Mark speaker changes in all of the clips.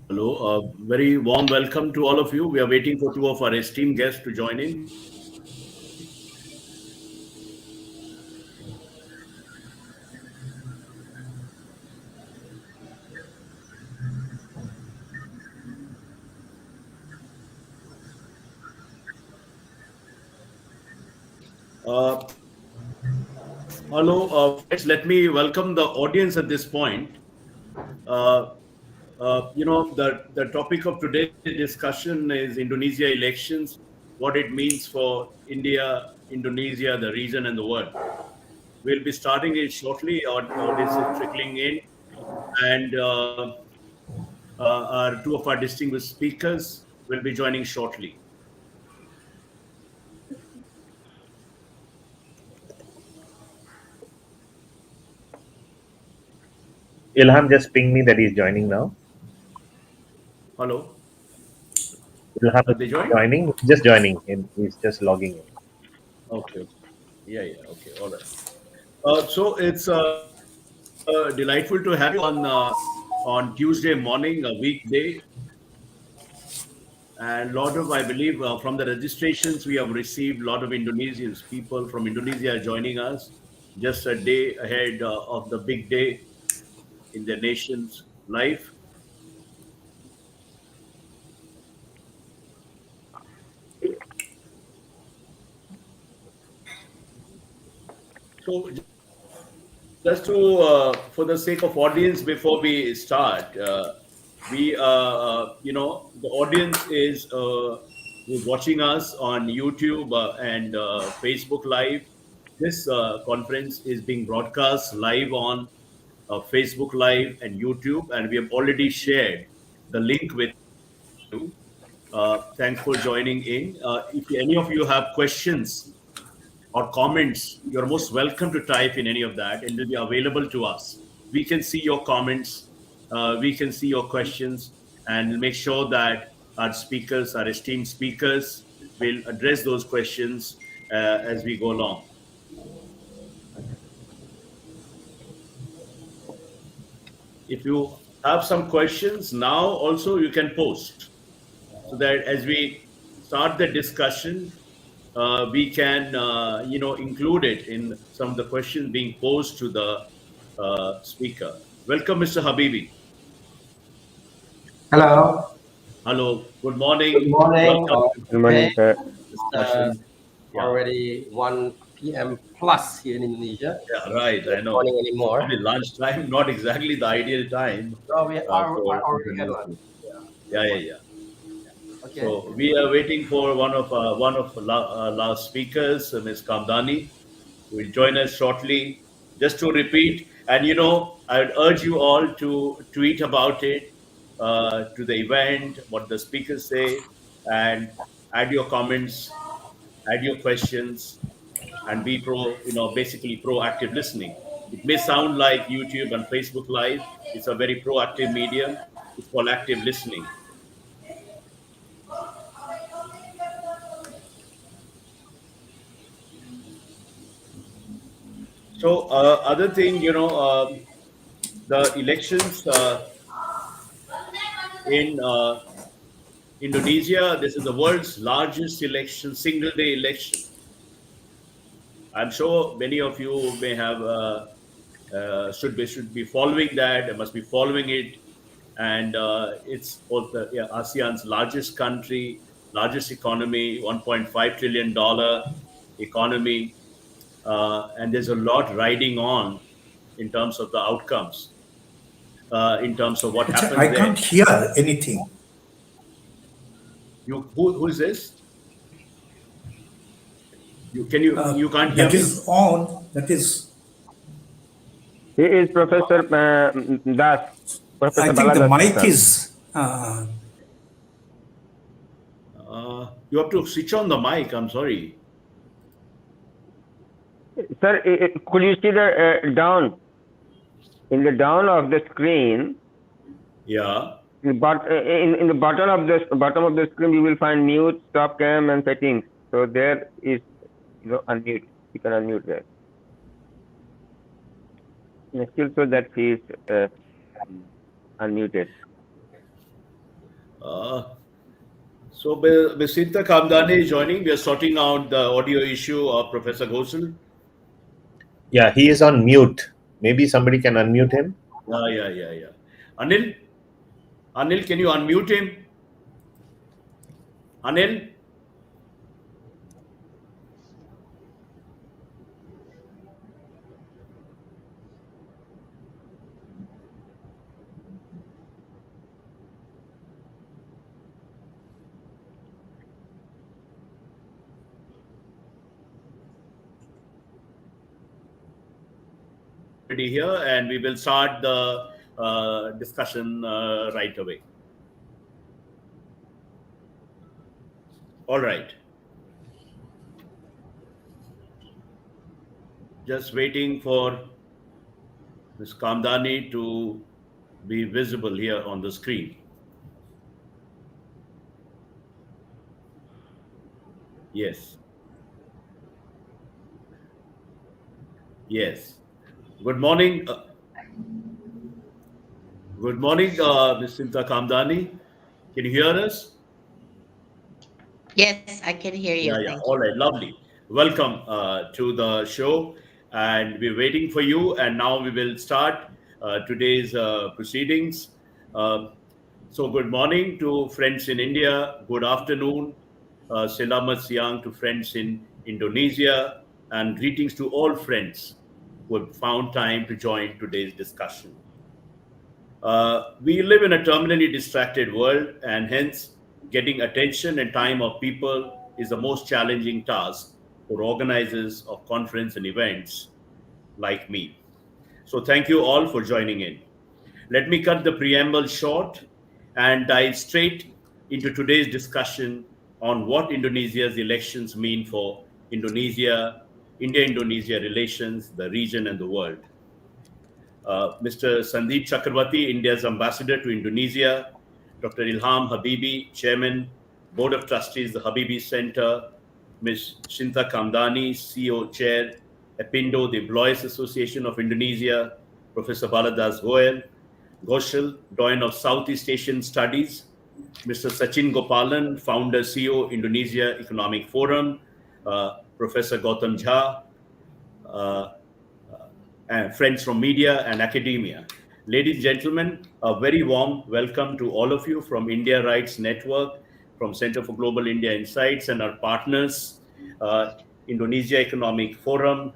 Speaker 1: Hello, very warm welcome to all of you. We are waiting for two of our esteemed guests to join in. Uh, Hello, friends. Let me welcome the audience at this point. Uh, the topic of today's discussion is Indonesia elections, what it means for India, Indonesia, the region, and the world. We'll be starting it shortly. Our audience is trickling in, and our two of our distinguished speakers will be joining shortly.
Speaker 2: Ilham just pinged me that he's joining now.
Speaker 1: Hello,
Speaker 2: Ilham
Speaker 1: have
Speaker 2: is
Speaker 1: they joined?
Speaker 2: joining, just joining. He's just logging in.
Speaker 1: Okay. Yeah, yeah. Okay. All right. So it's delightful to have you on Tuesday morning, a weekday, and a lot of, I believe, from the registrations we have received, a lot of Indonesians, people from Indonesia are joining us just a day ahead of the big day in the nation's life. So just to, for the sake of audience, before we start, the audience is watching us on YouTube and Facebook Live. This conference is being broadcast live on Facebook Live and YouTube, and we have already shared the link with you. Thanks for joining in. If any of you have questions or comments, you're most welcome to type in any of that, and it'll be available to us. We can see your comments, we can see your questions, and make sure that our speakers, our esteemed speakers, will address those questions as we go along. If you have some questions now, also you can post so that as we start the discussion, we can include it in some of the questions being posed to the speaker. Welcome, Mr. Habibie.
Speaker 3: Hello,
Speaker 1: Hello, good
Speaker 3: good
Speaker 1: morning.
Speaker 3: morning
Speaker 1: Welcome
Speaker 3: or
Speaker 1: to
Speaker 2: Good
Speaker 3: good day.
Speaker 2: morning, sir.
Speaker 1: the
Speaker 3: It's
Speaker 1: discussion. Yeah,
Speaker 3: already 1 p.m. plus here in Indonesia.
Speaker 1: yeah, right. I
Speaker 3: Not
Speaker 1: know.
Speaker 3: morning
Speaker 1: It's
Speaker 3: anymore.
Speaker 1: probably lunchtime, not exactly the ideal time
Speaker 3: No, we are
Speaker 1: for
Speaker 3: already had
Speaker 1: Indonesia.
Speaker 3: lunch. Yeah,
Speaker 1: Yeah,
Speaker 3: good
Speaker 1: yeah,
Speaker 3: one.
Speaker 1: yeah.
Speaker 3: Okay.
Speaker 1: So we are waiting for one of last speakers, Ms. Kamdani, who will join us shortly. Just to repeat, and I would urge you all to tweet about it, to the event, what the speakers say, and add your comments, add your questions, and be basically proactive listening. It may sound like YouTube and Facebook Live. It's a very proactive medium. It's called active listening. So, other thing, the elections in Indonesia, this is the world's largest election, single day election. I'm sure many of you may have should be following that. They must be following it, and it's also ASEAN's largest country, largest economy, 1.5 trillion economy, and there's a lot riding on in terms of the outcomes, in terms of what
Speaker 4: Actually,
Speaker 1: happens
Speaker 4: I
Speaker 1: there.
Speaker 4: can't hear anything.
Speaker 1: Who is this? You can't hear
Speaker 4: That
Speaker 1: me?
Speaker 4: is on. That is,
Speaker 2: He is Professor Das,
Speaker 4: I
Speaker 2: Professor
Speaker 4: think the
Speaker 2: Baladas,
Speaker 4: mic
Speaker 2: sir.
Speaker 4: is.
Speaker 1: You have to switch on the mic. I'm sorry.
Speaker 2: Sir, could you see the down in the down of the screen?
Speaker 1: Yeah.
Speaker 2: In the bottom of the screen, you will find mute, stop cam, and settings. So there is unmute. You can unmute there. And still, so that he is. unmuted.
Speaker 1: So, Ms. Shinta Kamdani is joining. We are sorting out the audio issue of Professor Ghosal.
Speaker 5: Yeah, he is on mute. Maybe somebody can unmute him.
Speaker 1: Yeah. Anil, can you unmute him? Anil? Here, and we will start the discussion right away. All right. Just waiting for Ms. Kamdani to be visible here on the screen. Yes. Yes. Good morning. Good morning, Ms. Shinta Kamdani. Can you hear us?
Speaker 6: Yes, I can hear you.
Speaker 1: Yeah.
Speaker 6: Thank
Speaker 1: All
Speaker 6: you.
Speaker 1: right. Lovely. Welcome to the show. And we're waiting for you. And now we will start today's proceedings. Uh, so, good morning to friends in India. Good afternoon. Selamat siang to friends in Indonesia. And greetings to all friends who have found time to join today's discussion. We live in a terminally distracted world, and hence, getting attention and time of people is the most challenging task for organizers of conference and events like me. So, thank you all for joining in. Let me cut the preamble short and dive straight into today's discussion on what Indonesia's elections mean for Indonesia, India-Indonesia relations, the region, and the world. Mr. Sandeep Chakravorty, India's ambassador to Indonesia, Dr. Ilham Habibie, Chairman, Board of Trustees, the Habibie Center, Ms. Shinta Kamdani, CEO, Chair, APINDO, the Employees Association of Indonesia, Professor Baladas Goshal, Doyen of Southeast Asian Studies, Mr. Sachin Gopalan, Founder, CEO, Indonesia Economic Forum, Professor Gautam Jha, uh, and friends from media and academia. Ladies and gentlemen, a very warm welcome to all of you from India Rights Network, from Center for Global India Insights, and our partners, Indonesia Economic Forum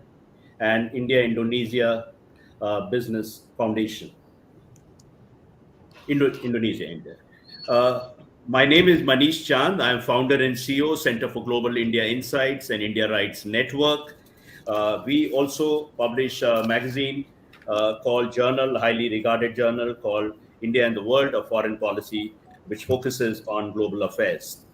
Speaker 1: and India-Indonesia Business Foundation. Indonesia, India. My name is Manish Chand. I am founder and CEO, Center for Global India Insights and India Rights Network. We also publish a magazine called Journal, highly regarded journal called India and the World of Foreign Policy, which focuses on global affairs.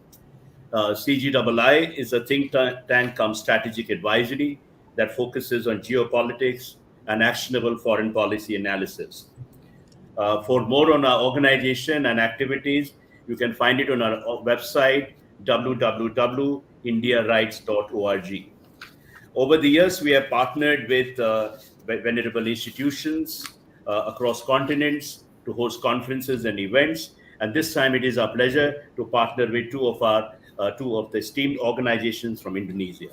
Speaker 1: CGII is a think tank cum strategic advisory that focuses on geopolitics and actionable foreign policy analysis. For more on our organization and activities, you can find it on our website, www.indiarights.org. Over the years, we have partnered with venerable institutions across continents to host conferences and events. And this time, it is our pleasure to partner with two of the esteemed organizations from Indonesia.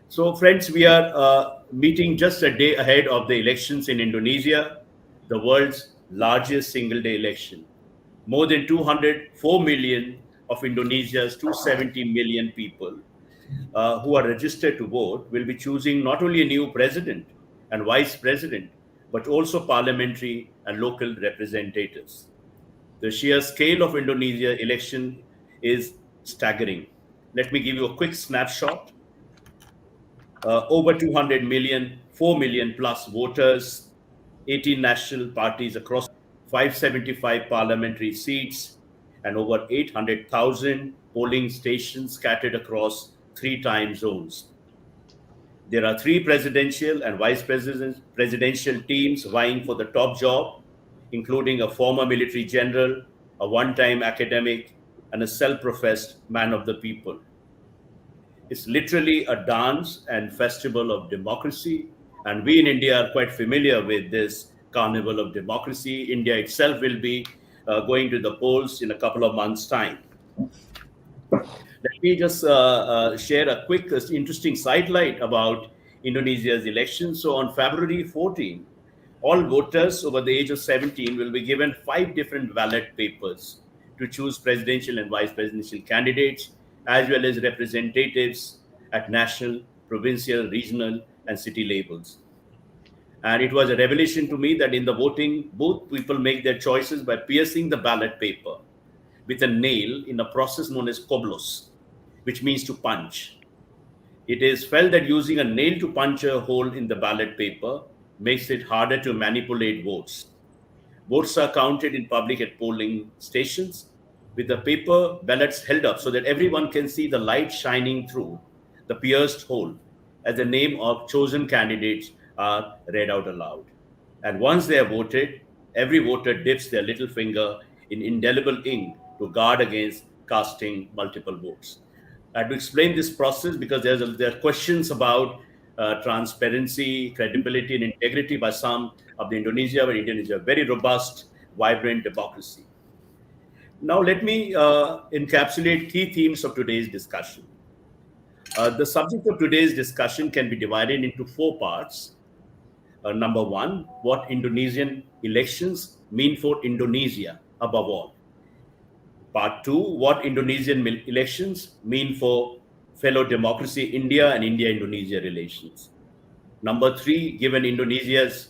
Speaker 1: So, friends, we are meeting just a day ahead of the elections in Indonesia, the world's largest single-day election. More than 204 million of Indonesia's 270 million people who are registered to vote will be choosing not only a new president and vice president, but also parliamentary and local representatives. The sheer scale of Indonesia election is staggering. Let me give you a quick snapshot. Over 200 million, 4 million plus voters, 18 national parties across 575 parliamentary seats, and over 800,000 polling stations scattered across 3 time zones. There are 3 presidential and vice presidential teams vying for the top job, including a former military general, a one-time academic, and a self-professed man of the people. It's literally a dance and festival of democracy. And we in India are quite familiar with this carnival of democracy. India itself will be going to the polls in a couple of months' time. Let me just share a quick, interesting sidelight about Indonesia's elections. So, on February 14, all voters over the age of 17 will be given 5 different ballot papers to choose presidential and vice presidential candidates, as well as representatives at national, provincial, regional, and city levels. And it was a revelation to me that in the voting booth, people make their choices by piercing the ballot paper with a nail in a process known as koblos, which means to punch. It is felt that using a nail to punch a hole in the ballot paper makes it harder to manipulate votes. Votes are counted in public at polling stations with the paper ballots held up so that everyone can see the light shining through the pierced hole as the name of chosen candidates are read out aloud. And once they are voted, every voter dips their little finger in indelible ink to guard against casting multiple votes. I had to explain this process because there are questions about transparency, credibility, and integrity by some of the Indonesia, but Indonesia is a very robust, vibrant democracy. Now, let me encapsulate key themes of today's discussion. The subject of today's discussion can be divided into 4 parts. Number one, what Indonesian elections mean for Indonesia above all. Part two, what Indonesian elections mean for fellow democracy India and India-Indonesia relations. Number three, given Indonesia's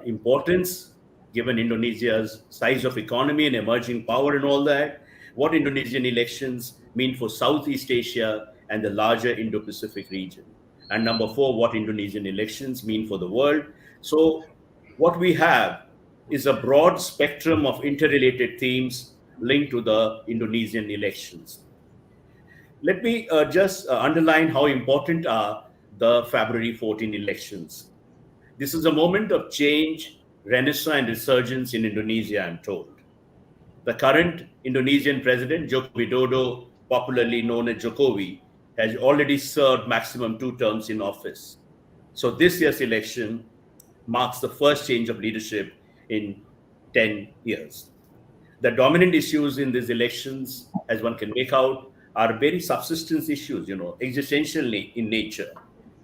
Speaker 1: importance, given Indonesia's size of economy and emerging power and all that, what Indonesian elections mean for Southeast Asia and the larger Indo-Pacific region. And number four, what Indonesian elections mean for the world. So what we have is a broad spectrum of interrelated themes linked to the Indonesian elections. Let me just underline how important are the February 14 elections. This is a moment of change, renaissance, and resurgence in Indonesia, I'm told. The current Indonesian president, Joko Widodo, popularly known as Jokowi, has already served maximum 2 terms in office. So this year's election marks the first change of leadership in 10 years. The dominant issues in these elections, as one can make out, are very subsistence issues, existential in nature.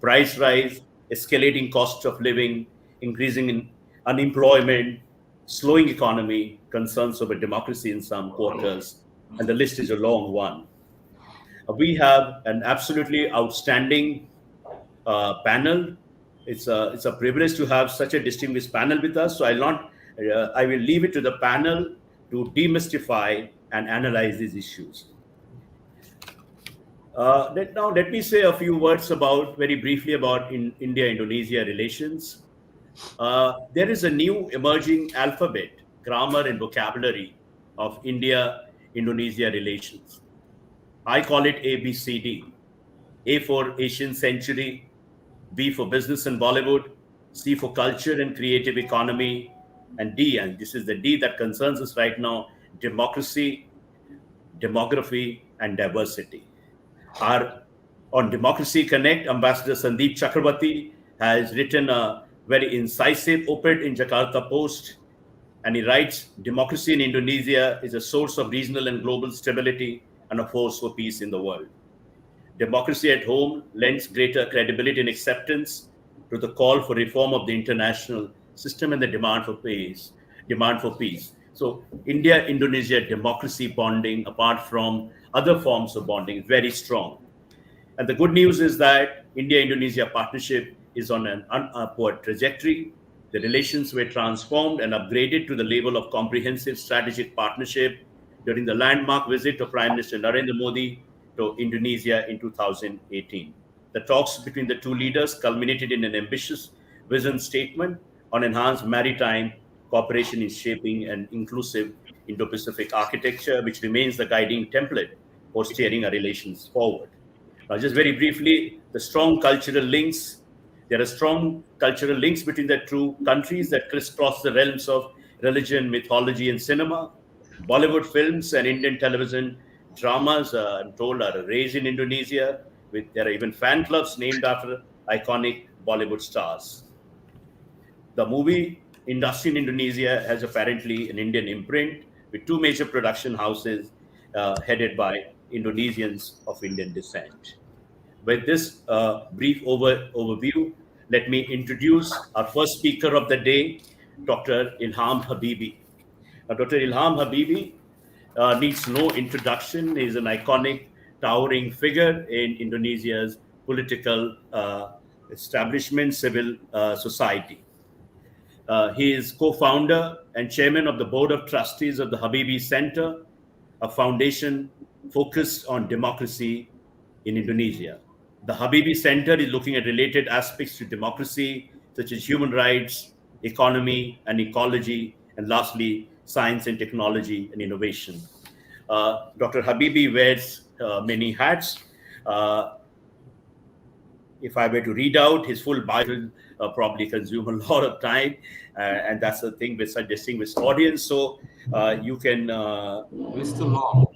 Speaker 1: Price rise, escalating cost of living, increasing in unemployment, slowing economy, concerns over democracy in some quarters, and the list is a long one. We have an absolutely outstanding panel. It's a privilege to have such a distinguished panel with us. So I will leave it to the panel to demystify and analyze these issues. Now, let me say a few words very briefly about India-Indonesia relations. There is a new emerging alphabet, grammar, and vocabulary of India-Indonesia relations. I call it ABCD. A for Asian century, B for business and Bollywood, C for culture and creative economy, and D, and this is the D that concerns us right now, democracy, demography, and diversity. On Democracy Connect, Ambassador Sandeep Chakravorty has written a very incisive op-ed in Jakarta Post, and he writes, democracy in Indonesia is a source of regional and global stability and a force for peace in the world. Democracy at home lends greater credibility and acceptance to the call for reform of the international system and the demand for peace. So India-Indonesia democracy bonding, apart from other forms of bonding, is very strong. And the good news is that India-Indonesia partnership is on an upward trajectory. The relations were transformed and upgraded to the level of comprehensive strategic partnership during the landmark visit of Prime Minister Narendra Modi to Indonesia in 2018. The talks between the two leaders culminated in an ambitious vision statement on enhanced maritime cooperation in shaping an inclusive Indo-Pacific architecture, which remains the guiding template for steering our relations forward. Now, just very briefly, there are strong cultural links between the two countries that crisscross the realms of religion, mythology, and cinema. Bollywood films and Indian television dramas, I'm told, are raised in Indonesia. There are even fan clubs named after iconic Bollywood stars. The movie industry in Indonesia has apparently an Indian imprint, with two major production houses headed by Indonesians of Indian descent. With this brief overview, let me introduce our first speaker of the day, Dr. Ilham Habibie. Dr. Ilham Habibie needs no introduction. He is an iconic, towering figure in Indonesia's political establishment, civil society. He is co-founder and chairman of the board of trustees of the Habibie Center, a foundation focused on democracy in Indonesia. The Habibie Center is looking at related aspects to democracy, such as human rights, economy, and ecology, and lastly, science and technology and innovation. Dr. Habibie wears many hats. If I were to read out his full bio, it will probably consume a lot of time, and that's the thing with such distinguished audience. So you can
Speaker 3: It's too long.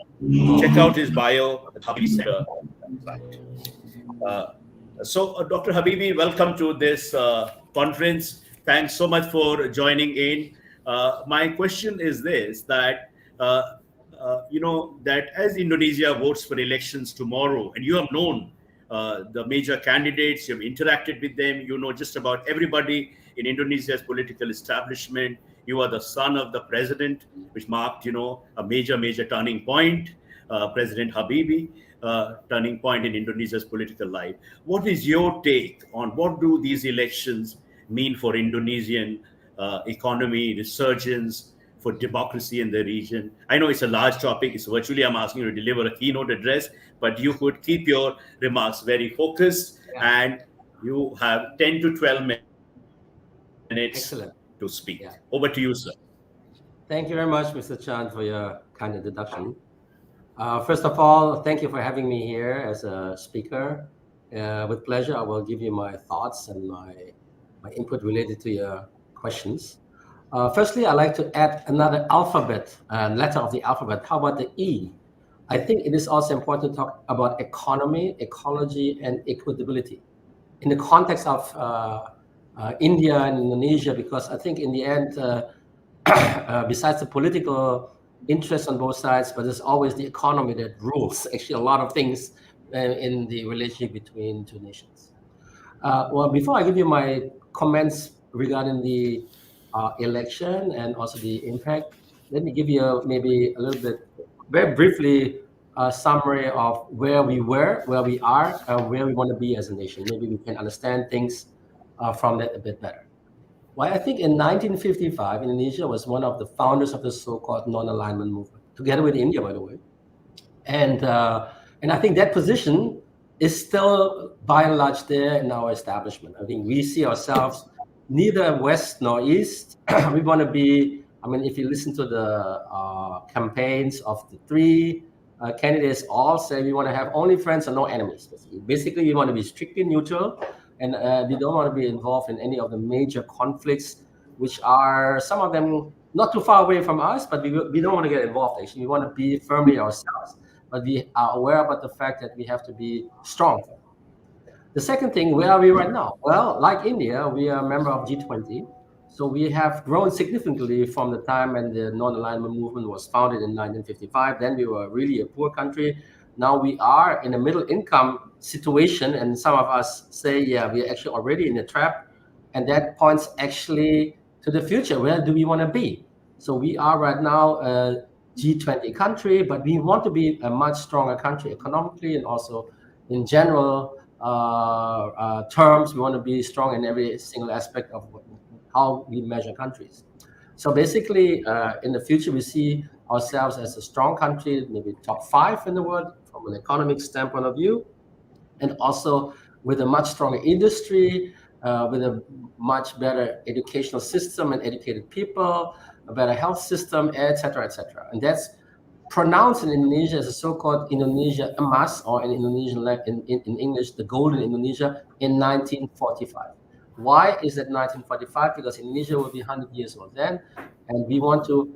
Speaker 1: check out his bio at Habibie Center website. Dr. Habibie, welcome to this conference. Thanks so much for joining in. My question is this: that that as Indonesia votes for elections tomorrow, and you have known the major candidates, you have interacted with them, you know just about everybody in Indonesia's political establishment. You are the son of the president, which marked a major turning point. President Habibie, turning point in Indonesia's political life. What is your take on what do these elections mean for Indonesian economy, resurgence, for democracy in the region? I know it's a large topic. It's virtually, I'm asking you to deliver a keynote address, but you could keep your remarks very focused, and you have 10 to 12 minutes
Speaker 3: Excellent.
Speaker 1: to speak.
Speaker 3: Yeah.
Speaker 1: Over to you, sir.
Speaker 3: Thank you very much, Mr. Chan, for your kind introduction. First of all, thank you for having me here as a speaker. With pleasure, I will give you my thoughts and my input related to your questions. Firstly, I'd like to add another alphabet, letter of the alphabet. How about the E? I think it is also important to talk about economy, ecology, and equitability in the context of India and Indonesia, because I think in the end, besides the political interest on both sides, but there's always the economy that rules actually a lot of things in the relationship between two nations. Well, before I give you my comments regarding the election and also the impact, let me give you maybe a little bit, very briefly, a summary of where we were, where we are, where we want to be as a nation. Maybe we can understand things from that a bit better. Well, I think in 1955, Indonesia was one of the founders of the so-called non-alignment movement, together with India, by the way. And I think that position is still by and large there in our establishment. I think we see ourselves neither west nor east. We want to be, I mean, if you listen to the campaigns of the three candidates, all say we want to have only friends and no enemies. Basically, we want to be strictly neutral, and we don't want to be involved in any of the major conflicts, which are some of them not too far away from us, but we don't want to get involved. Actually, we want to be firmly ourselves, but we are aware about the fact that we have to be strong. The second thing, where are we right now? Well, like India, we are a member of G20. So we have grown significantly from the time when the non-alignment movement was founded in 1955. Then we were really a poor country. Now we are in a middle income situation, and some of us say, yeah, we're actually already in a trap. And that points actually to the future. Where do we want to be? So we are right now a G20 country, but we want to be a much stronger country economically and also in general terms. We want to be strong in every single aspect of how we measure countries. So basically, in the future, we see ourselves as a strong country, maybe top 5 in the world from an economic standpoint of view, and also with a much stronger industry, with a much better educational system and educated people, a better health system, etc., etc. And that's pronounced in Indonesia as a so-called Indonesia Emas, or in Indonesian in English, the Golden Indonesia, in 1945. Why is it 1945? Because Indonesia will be 100 years old then, and we want to.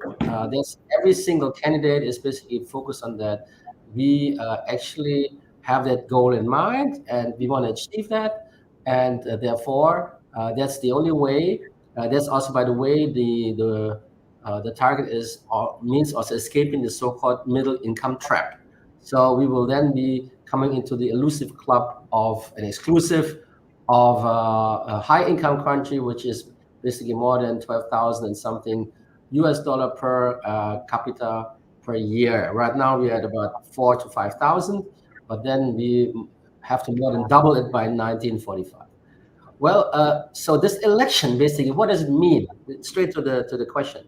Speaker 3: There's every single candidate is basically focused on that. We actually have that goal in mind, and we want to achieve that, and therefore that's the only way That's also, by the way, the target is means also escaping the so-called middle income trap. So we will then be coming into the elusive club of an exclusive of a high income country, which is basically more than 12,000 and something US dollar per capita per year. Right now we're at about 4 to 5,000, but then we have to more than double it by 1945. Well, so this election, basically, what does it mean? Straight to the question.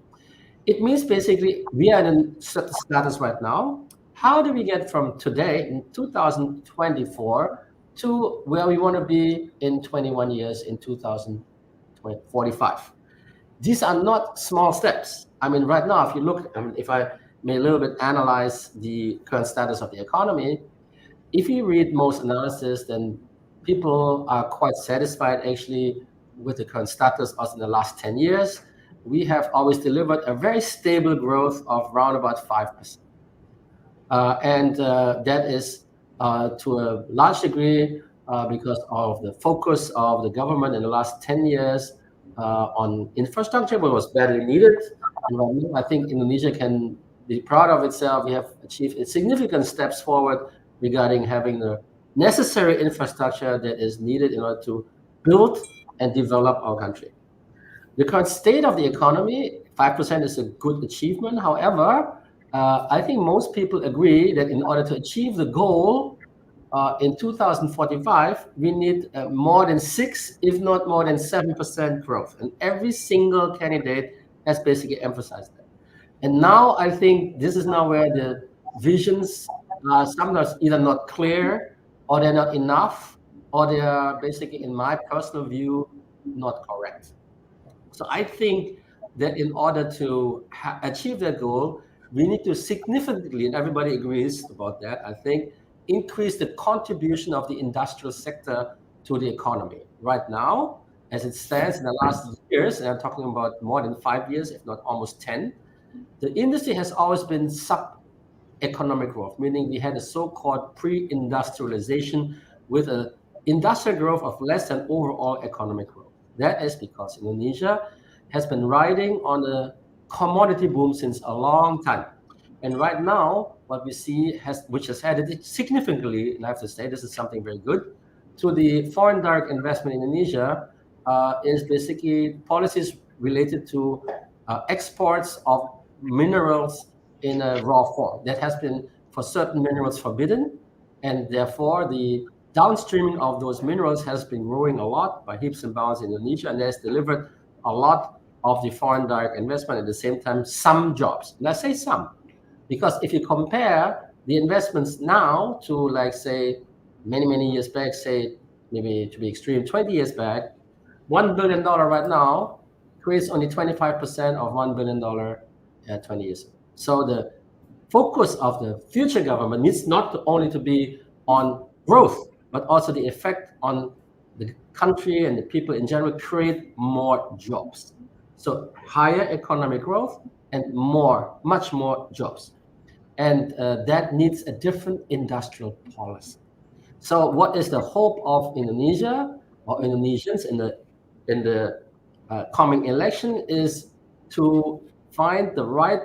Speaker 3: It means basically we are in a certain status right now. How do we get from today in 2024 to where we want to be in 21 years in 2045? These are not small steps. I mean, right now, if you look, if I may a little bit analyze the current status of the economy, if you read most analysis, then people are quite satisfied actually with the current status as in the last 10 years. We have always delivered a very stable growth of around about 5%. And that is to a large degree because of the focus of the government in the last 10 years on infrastructure, but was badly needed. And I think Indonesia can be proud of itself. We have achieved significant steps forward regarding having the necessary infrastructure that is needed in order to build and develop our country. The current state of the economy, 5% is a good achievement. However, I think most people agree that in order to achieve the goal in 2045, we need more than 6, if not more than 7% growth. And every single candidate has basically emphasized that. And now I think this is now where the visions are sometimes either not clear, or they're not enough, or they are basically, in my personal view, not correct. So I think that in order to achieve that goal, we need to significantly, and everybody agrees about that, I think, increase the contribution of the industrial sector to the economy. Right now, as it stands in the last years, and I'm talking about more than 5 years, if not almost 10, the industry has always been sub-economic growth, meaning we had a so-called pre-industrialization with an industrial growth of less than overall economic growth. That is because Indonesia has been riding on a commodity boom since a long time. And right now, what we see, which has added significantly, and I have to say this is something very good, to the foreign direct investment in Indonesia is basically policies related to exports of minerals in a raw form. That has been, for certain minerals, forbidden. And therefore, the downstreaming of those minerals has been growing a lot by heaps and bounds in Indonesia, and has delivered a lot of the foreign direct investment, at the same time, some jobs. And I say some, because if you compare the investments now to, like, say, many years back, say, maybe to be extreme, 20 years back, $1 billion right now creates only 25% of $1 billion 20 years ago. So the focus of the future government needs not only to be on growth, but also the effect on the country and the people in general, create more jobs. So higher economic growth and much more jobs. And that needs a different industrial policy. So what is the hope of Indonesia or Indonesians in the coming election is to find the right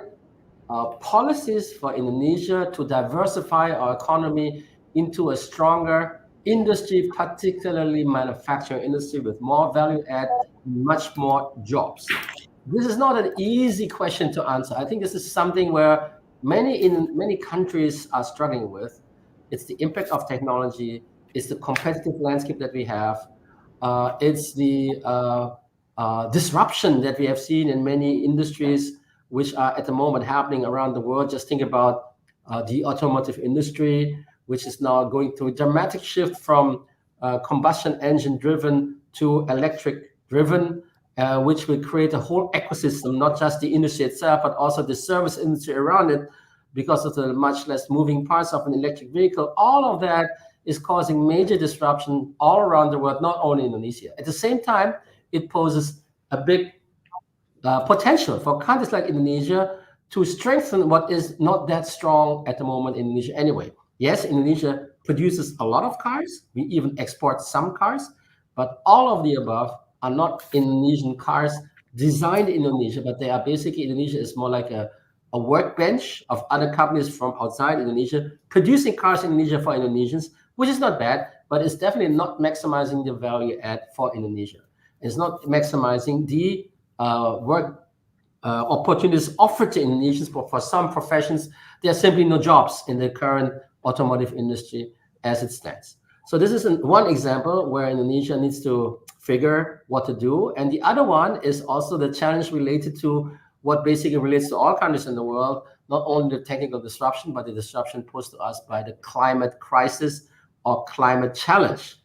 Speaker 3: policies for Indonesia to diversify our economy into a stronger industry, particularly manufacturing industry, with more value add, much more jobs. This is not an easy question to answer. I think this is something where many countries are struggling with. It's the impact of technology, it's the competitive landscape that we have, it's the disruption that we have seen in many industries which are at the moment happening around the world. Just think about the automotive industry, which is now going through a dramatic shift from combustion engine driven to electric driven, which will create a whole ecosystem, not just the industry itself, but also the service industry around it, because of the much less moving parts of an electric vehicle. All of that is causing major disruption all around the world, not only Indonesia. At the same time, it poses a big potential for countries like Indonesia to strengthen what is not that strong at the moment in Indonesia anyway. Yes, Indonesia produces a lot of cars. We even export some cars, but all of the above are not Indonesian cars, designed in Indonesia, but they are basically, Indonesia is more like a workbench of other companies from outside Indonesia producing cars in Indonesia for Indonesians, which is not bad, but it's definitely not maximizing the value add for Indonesia. It's not maximizing the work opportunities offered to Indonesians. For some professions, there are simply no jobs in the current automotive industry as it stands. So this is one example where Indonesia needs to figure what to do. And the other one is also the challenge related to what basically relates to all countries in the world, not only the technical disruption, but the disruption posed to us by the climate crisis or climate challenge.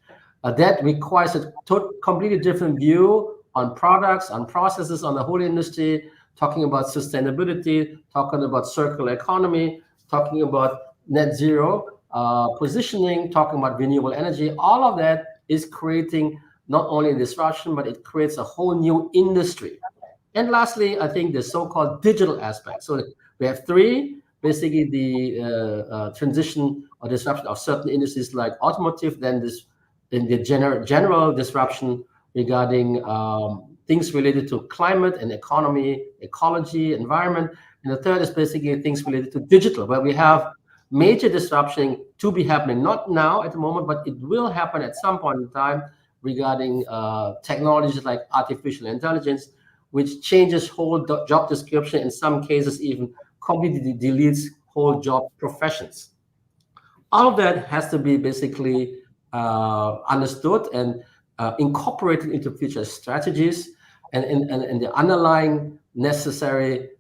Speaker 3: That requires a completely different view on products, on processes, on the whole industry, talking about sustainability, talking about circular economy, talking about net zero positioning, talking about renewable energy. All of that is creating not only a disruption, but it creates a whole new industry. And lastly, I think the so-called digital aspect. So we have three, basically the transition or disruption of certain industries like automotive, then this in the general disruption regarding things related to climate and economy, ecology, environment. And the third is basically things related to digital, where we have major disruption to be happening, not now at the moment, but it will happen at some point in time regarding technologies like artificial intelligence, which changes whole job description, in some cases even completely deletes whole job professions. All of that has to be basically understood and incorporated into future strategies, and the underlying necessary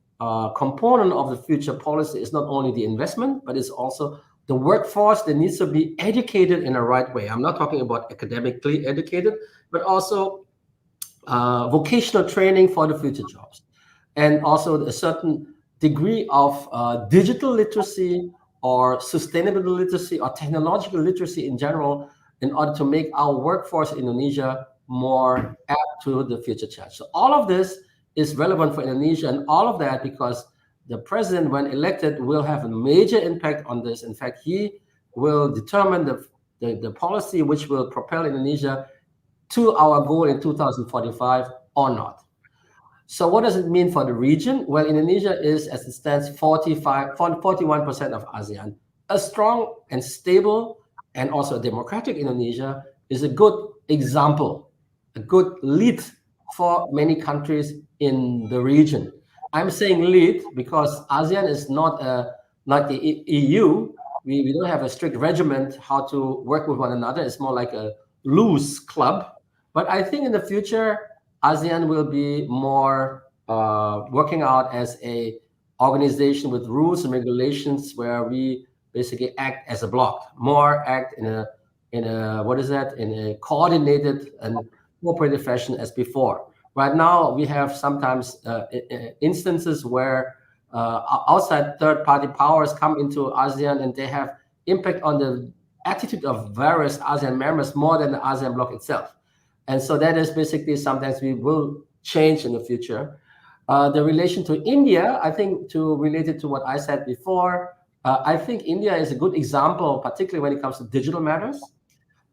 Speaker 3: component of the future policy is not only the investment, but it's also the workforce that needs to be educated in a right way. I'm not talking about academically educated, but also vocational training for the future jobs, and also a certain degree of digital literacy or sustainable literacy or technological literacy in general, in order to make our workforce in Indonesia more apt to the future challenge. So all of this is relevant for Indonesia, and all of that because the president, when elected, will have a major impact on this. In fact, he will determine the policy which will propel Indonesia to our goal in 2045 or not. So what does it mean for the region? Well, Indonesia is, as it stands, 41% of ASEAN. A strong and stable and also a democratic Indonesia is a good example, a good lead for many countries in the region. I'm saying lead because ASEAN is not like the EU. We don't have a strict regiment how to work with one another. It's more like a loose club. But I think in the future, ASEAN will be more working out as a organization with rules and regulations where we basically act as a bloc, more act in a coordinated and cooperative fashion as before. Right now, we have sometimes instances where outside third-party powers come into ASEAN and they have impact on the attitude of various ASEAN members more than the ASEAN bloc itself. And so that is basically sometimes we will change in the future. The relation to India, I think, related to what I said before, I think India is a good example, particularly when it comes to digital matters,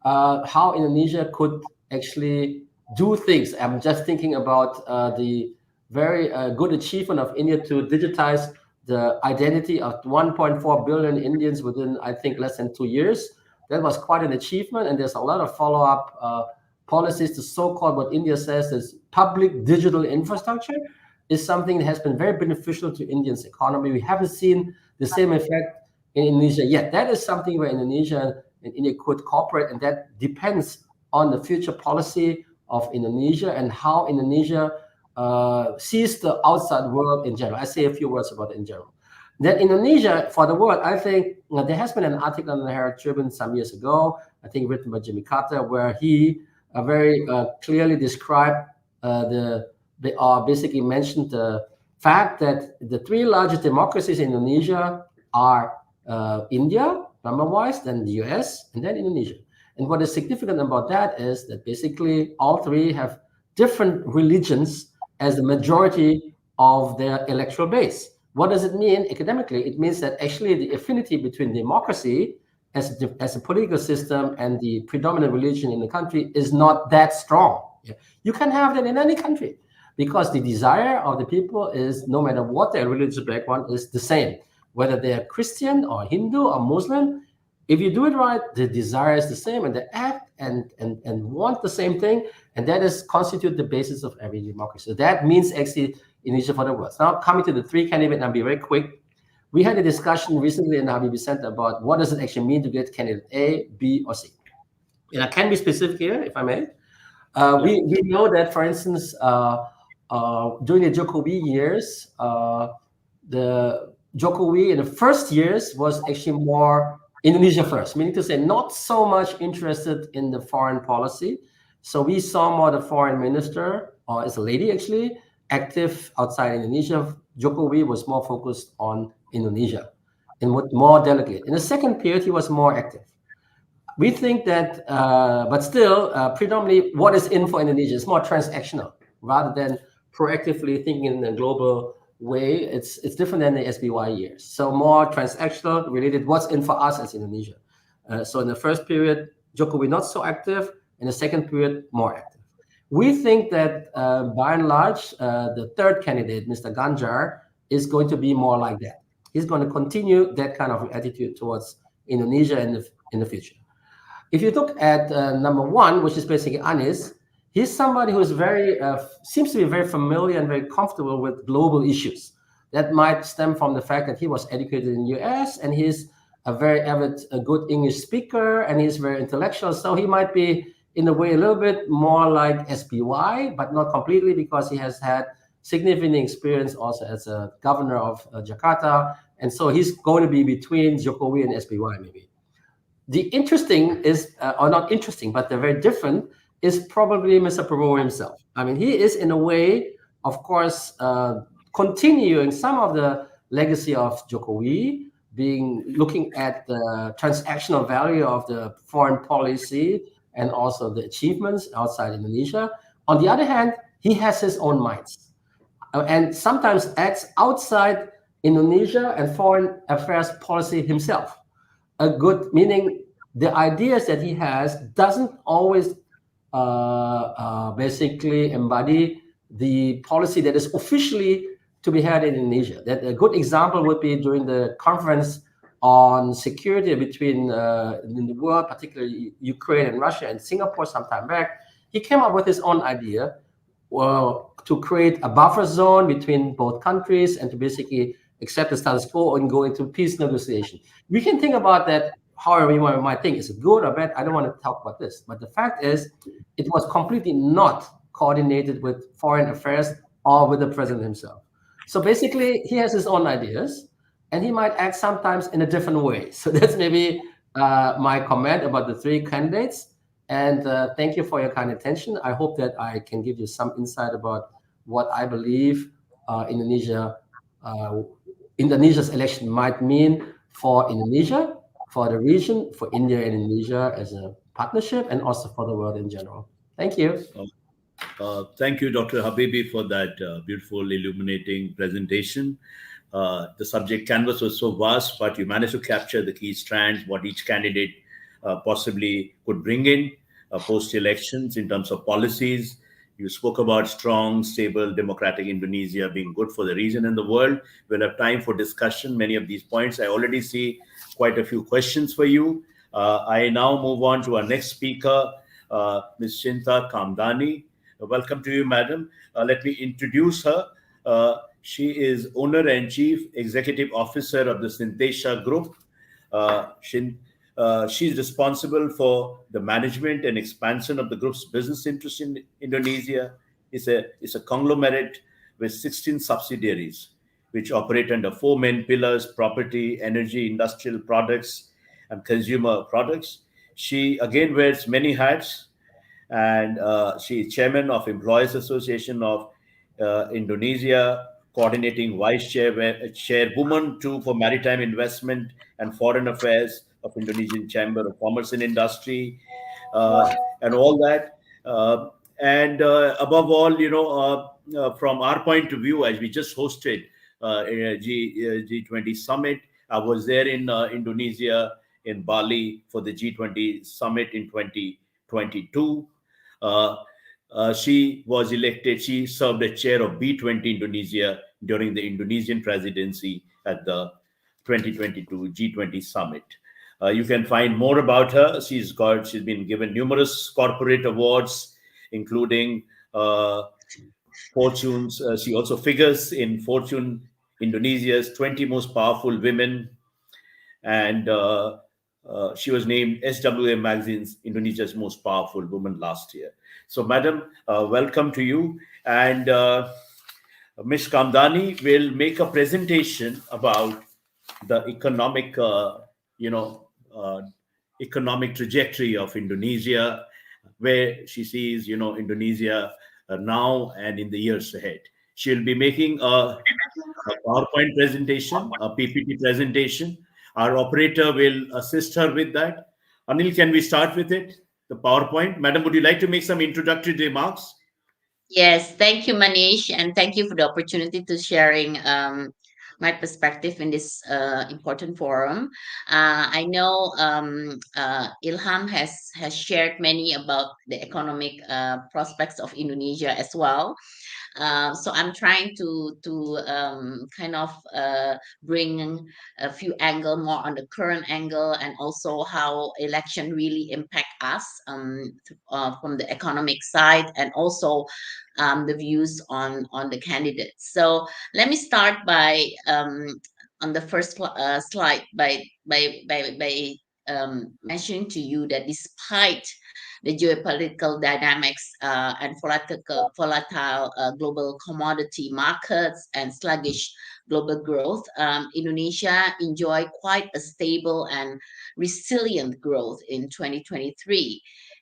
Speaker 3: how Indonesia could actually do things. I'm just thinking about the very good achievement of India to digitize the identity of 1.4 billion Indians within, I think, less than 2 years. That was quite an achievement, and there's a lot of follow-up policies to so-called what India says is public digital infrastructure is something that has been very beneficial to India's economy. We haven't seen the same effect in Indonesia yet. That is something where Indonesia and India could cooperate, and that depends on the future policy of Indonesia and how Indonesia sees the outside world in general. I say a few words about it in general. Then Indonesia, for the world, I think there has been an article in the Herald Tribune some years ago, I think written by Jimmy Carter, where he very clearly described basically mentioned the fact that the three largest democracies in Indonesia are India, number-wise, then the US, and then Indonesia. And what is significant about that is that basically all three have different religions as the majority of their electoral base. What does it mean academically? It means that actually the affinity between democracy as a political system and the predominant religion in the country is not that strong. You can have that in any country. because the desire of the people is, no matter what their religious background, is the same, whether they are Christian or Hindu or Muslim. If you do it right, the desire is the same, and they act and want the same thing, and that is constitute the basis of every democracy. So that means actually Indonesia for the world. Now coming to the three candidates, I'll be very quick. We had a discussion recently in the Habibie Center about what does it actually mean to get candidate A, B, or C. And I can be specific here, if I may. We know that, for instance, during the Jokowi years, the Jokowi in the first years was actually more Indonesia first, meaning to say not so much interested in the foreign policy. So we saw more the foreign minister, or it's a lady actually, active outside Indonesia. Jokowi was more focused on Indonesia and more delegate. In the second period, he was more active. We think that, but still, predominantly what is in for Indonesia is more transactional rather than proactively thinking in a global way. It's different than the SBY years. So more transactional related, what's in for us as Indonesia. So in the first period, Jokowi not so active. In the second period, more active. We think that by and large, the third candidate, Mr. Ganjar, is going to be more like that. He's going to continue that kind of attitude towards Indonesia in the future. If you look at number one, which is basically Anies, he's somebody who is very, seems to be very familiar and very comfortable with global issues. That might stem from the fact that he was educated in the US and he's a very avid, a good English speaker, and he's very intellectual. So he might be, in a way, a little bit more like SBY, but not completely, because he has had significant experience also as a governor of Jakarta. And so he's going to be between Jokowi and SBY maybe. The interesting is, or not interesting, but they're very different, is probably Mr. Prabowo himself. I mean, he is in a way, of course, continuing some of the legacy of Jokowi, looking at the transactional value of the foreign policy and also the achievements outside Indonesia. On the other hand, he has his own minds and sometimes acts outside Indonesia and foreign affairs policy himself. A good, meaning the ideas that he has doesn't always basically embody the policy that is officially to be had in Indonesia. That a good example would be during the conference on security between in the world, particularly Ukraine and Russia and Singapore some time back. He came up with his own idea to create a buffer zone between both countries and to basically accept the status quo and go into peace negotiation. We can think about that however we might think. Is it good or bad? I don't want to talk about this. But the fact is, it was completely not coordinated with foreign affairs or with the president himself. So basically, he has his own ideas, and he might act sometimes in a different way. So that's maybe my comment about the three candidates. And thank you for your kind attention. I hope that I can give you some insight about what I believe Indonesia's election might mean for Indonesia, for the region, for India and Indonesia as a partnership, and also for the world in general. Thank you.
Speaker 1: Thank you, Dr. Habibie, for that beautiful, illuminating presentation. The subject canvas was so vast, but you managed to capture the key strands, what each candidate possibly could bring in post-elections in terms of policies. You spoke about strong, stable, democratic Indonesia being good for the region and the world. We'll have time for discussion, many of these points. I already see quite a few questions for you. I now move on to our next speaker, Ms. Shinta Kamdani. Welcome to you, madam. Let me introduce her. She is owner and chief executive officer of the Synthesia Group. She's responsible for the management and expansion of the group's business interests in Indonesia. It's a conglomerate with 16 subsidiaries, which operate under four main pillars: property, energy, industrial products, and consumer products. She again wears many hats, and she is chairman of Employees Association of Indonesia, coordinating vice chairwoman too for maritime investment and foreign affairs of Indonesian Chamber of Commerce and Industry, and all that. And above all, from our point of view, as we just hosted G20 summit, I was there in Indonesia, in Bali, for the G20 summit in 2022. She was elected, she served as chair of B20 Indonesia during the Indonesian presidency at the 2022 G20 summit. You can find more about her. She's been given numerous corporate awards, including Fortune's. She also figures in Fortune Indonesia's 20 most powerful women, and she was named SWA Magazine's Indonesia's most powerful woman last year. So, madam, welcome to you. And Ms. Kamdani will make a presentation about the economic, you know, uh, economic trajectory of Indonesia, where she sees, Indonesia now and in the years ahead. She'll be making a PowerPoint presentation, a PPT presentation. Our operator will assist her with that. Anil, can we start with it? The PowerPoint. Madam, would you like to make some introductory remarks?
Speaker 6: Yes, thank you, Manish, and thank you for the opportunity to sharing my perspective in this important forum. I know Ilham has shared many about the economic prospects of Indonesia as well. So I'm trying to kind of bring a few angle more on the current angle, and also how election really impact us from the economic side, and also the views on the candidates. So let me start by on the first slide by mentioning to you that despite the geopolitical dynamics and volatile global commodity markets and sluggish global growth, Indonesia enjoyed quite a stable and resilient growth in 2023.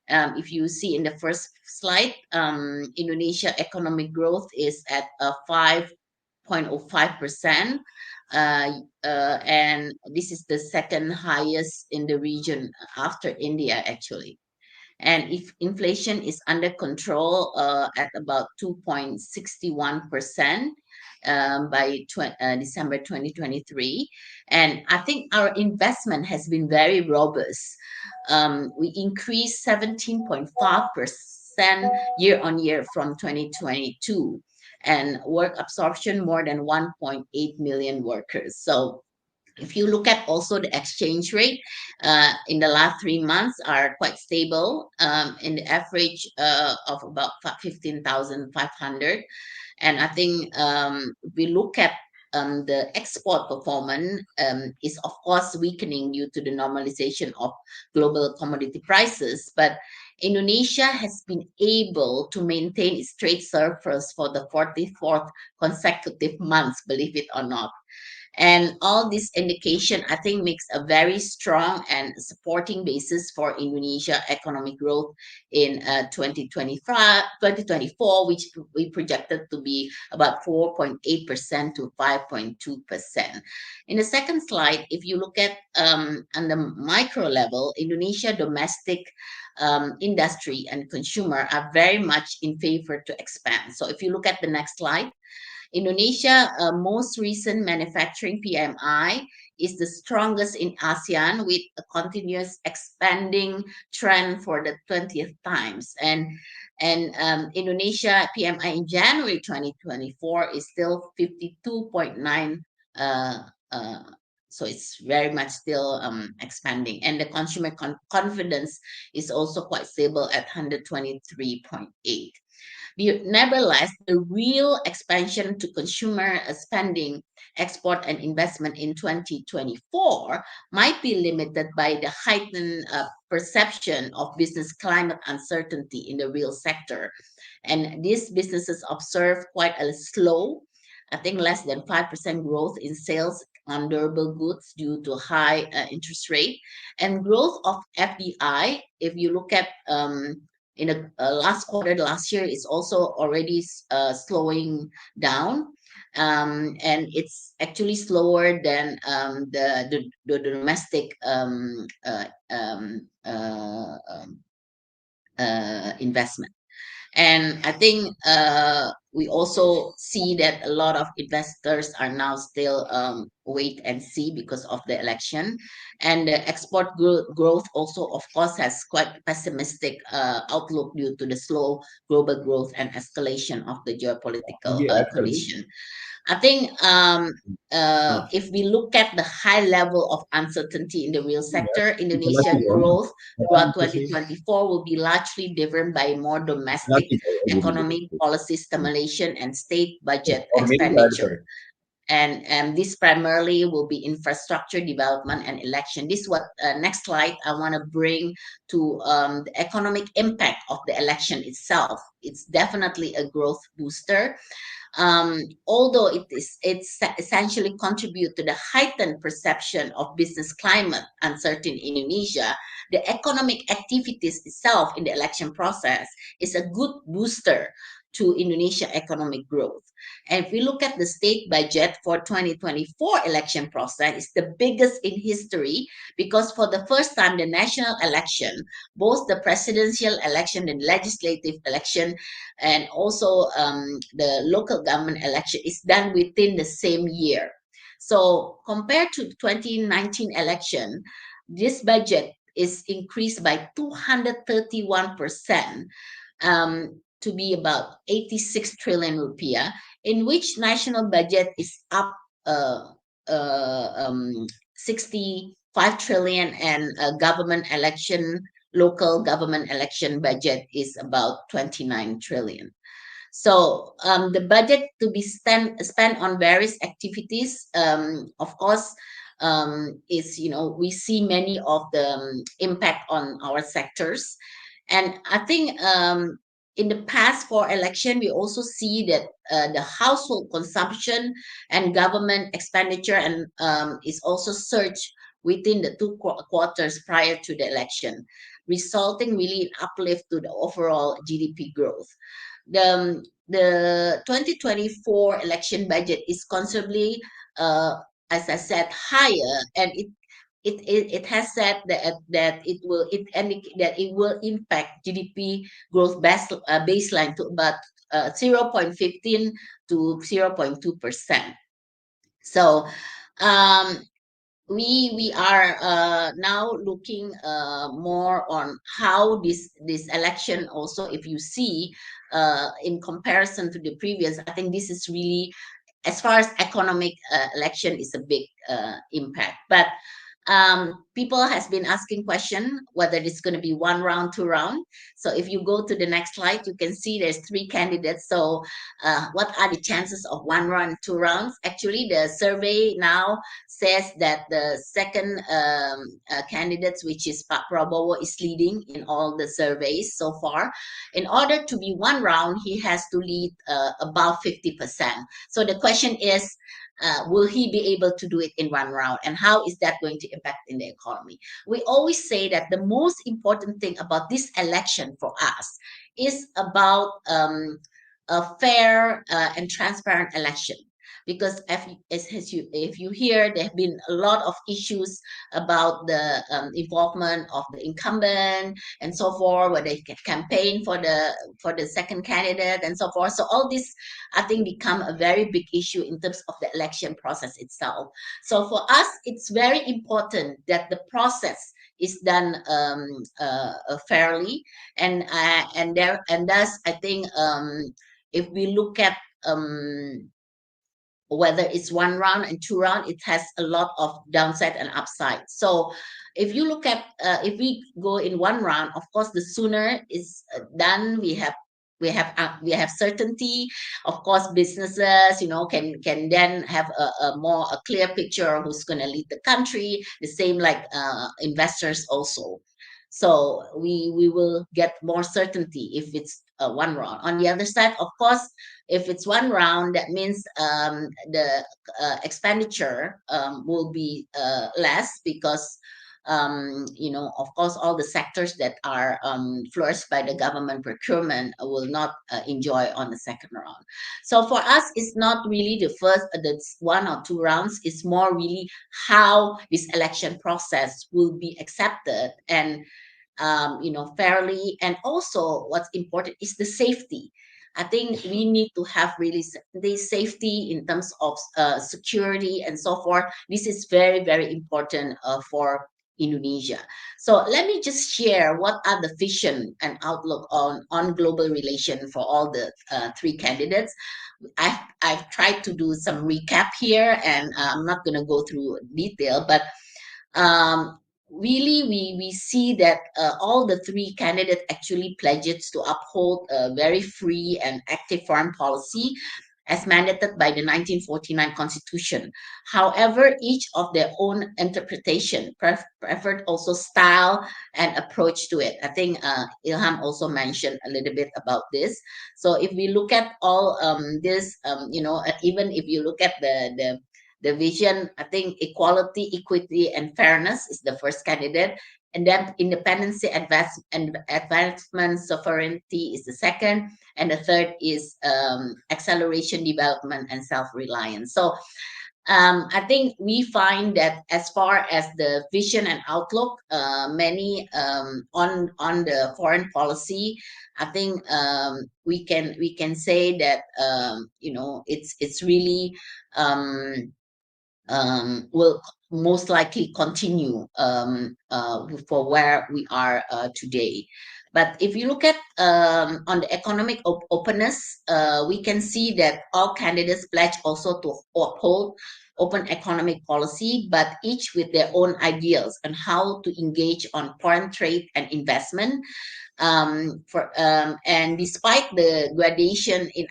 Speaker 6: If you see in the first slide, Indonesia economic growth is at 5.05%. And this is the second highest in the region after India, actually. And if inflation is under control at about 2.61% by December 2023. And I think our investment has been very robust. We increased 17.5% year on year from 2022, and work absorption more than 1.8 million workers. So if you look at also the exchange rate in the last 3 months are quite stable, in the average of about 15,500. And I think we look at the export performance is of course weakening due to the normalization of global commodity prices, but Indonesia has been able to maintain its trade surplus for the 44th consecutive months, believe it or not. And all this indication, I think, makes a very strong and supporting basis for Indonesia economic growth in 2025, 2024, which we projected to be about 4.8% to 5.2%. In the second slide, if you look at on the micro level, Indonesia domestic industry and consumer are very much in favor to expand. So if you look at the next slide, Indonesia, most recent manufacturing PMI is the strongest in ASEAN, with a continuous expanding trend for the 20th times. And Indonesia PMI in January 2024 is still 52.9. So it's very much still expanding. And the consumer confidence is also quite stable at 123.8. Nevertheless, the real expansion to consumer spending, export, and investment in 2024 might be limited by the heightened perception of business climate uncertainty in the real sector. And these businesses observe quite a slow, I think less than 5% growth in sales on durable goods due to high interest rate, and growth of FDI. If you look at in the last quarter last year, is also already slowing down, and it's actually slower than the domestic investment. And I think we also see that a lot of investors are now still wait and see because of the election. And the export growth also, of course, has quite pessimistic outlook due to the slow global growth and escalation of the geopolitical
Speaker 1: Yeah, actually.
Speaker 6: condition. I think
Speaker 1: Uh,
Speaker 6: if we look at the high level of uncertainty in the real
Speaker 1: yeah,
Speaker 6: sector,
Speaker 1: it's a lucky
Speaker 6: Indonesia
Speaker 1: one.
Speaker 6: growth
Speaker 1: Apa
Speaker 6: throughout
Speaker 1: itu sih?
Speaker 6: 2024 will be largely driven by more domestic
Speaker 1: Lucky kalau jadi
Speaker 6: economic
Speaker 1: begitu.
Speaker 6: policy stimulation and state budget
Speaker 1: Or maybe nggak ada,
Speaker 6: expenditure.
Speaker 1: sorry.
Speaker 6: And this primarily will be infrastructure development and election. This is what next slide I want to bring to the economic impact of the election itself. It's definitely a growth booster, although it's essentially contribute to the heightened perception of business climate uncertain in Indonesia. The economic activities itself in the election process is a good booster to Indonesia economic growth. And if we look at the state budget for 2024 election process, it's the biggest in history because for the first time, the national election, both the presidential election and legislative election, and also the local government election is done within the same year. So compared to 2019 election, this budget is increased by 231%, to be about 86 trillion rupiah, in which national budget is up uh, 65 trillion, and local government election budget is about 29 trillion. So the budget to be spent on various activities, of course, is, we see many of the impact on our sectors. And I think in the past for election, we also see that the household consumption and government expenditure and is also surged within the two quarters prior to the election, resulting really in uplift to the overall GDP growth. The 2024 election budget is considerably, as I said, higher, and it has said that it will impact GDP growth baseline to about 0.15 to 0.2%. So um, we are now looking more on how this election also, if you see in comparison to the previous, I think this is really, as far as economic election, is a big impact. But people has been asking question whether it's going to be one round, two round. So if you go to the next slide, you can see there's three candidates. So what are the chances of one round, two rounds? Actually, the survey now says that the second candidates, which is Pak Prabowo, is leading in all the surveys so far. In order to be one round, he has to lead above 50%. So the question is, will he be able to do it in one round, and how is that going to impact in the economy? We always say that the most important thing about this election for us is about a fair and transparent election, because if you hear, there have been a lot of issues about the involvement of the incumbent and so forth, where they can campaign for the second candidate and so forth. So all this, I think, become a very big issue in terms of the election process itself. So for us, it's very important that the process is done fairly, and thus I think if we look at whether it's one round and two round, it has a lot of downside and upside. So if you look at if we go in one round, of course, the sooner is done, we have certainty. Of course, businesses, can then have a clear picture of who's going to lead the country. The same like investors also. So we will get more certainty if it's one round. On the other side, of course, if it's one round, that means the expenditure will be less, because of course, all the sectors that are flourished by the government procurement will not enjoy on the second round. So for us, it's not really the one or two rounds. It's more really how this election process will be accepted, and fairly. And also, what's important is the safety. I think we need to have really the safety in terms of security and so forth. This is very, very important for Indonesia. So let me just share what are the vision and outlook on global relation for all the three candidates. I've tried to do some recap here, and I'm not going to go through detail, but um, really we see that all the three candidates actually pledges to uphold a very free and active foreign policy as mandated by the 1949 constitution. However, each of their own interpretation preferred also style and approach to it. I think Ilham also mentioned a little bit about this. So if we look at all this, even if you look at the vision, I think equality, equity, and fairness is the first candidate. And then independence, advancement, sovereignty is the second. And the third is acceleration, development, and self-reliance. So I think we find that as far as the vision and outlook, many on the foreign policy, I think we can say that it's really will most likely continue for where we are today. But if you look at on the economic openness, we can see that all candidates pledge also to uphold open economic policy, but each with their own ideals on how to engage on foreign trade and investment. And despite the gradation in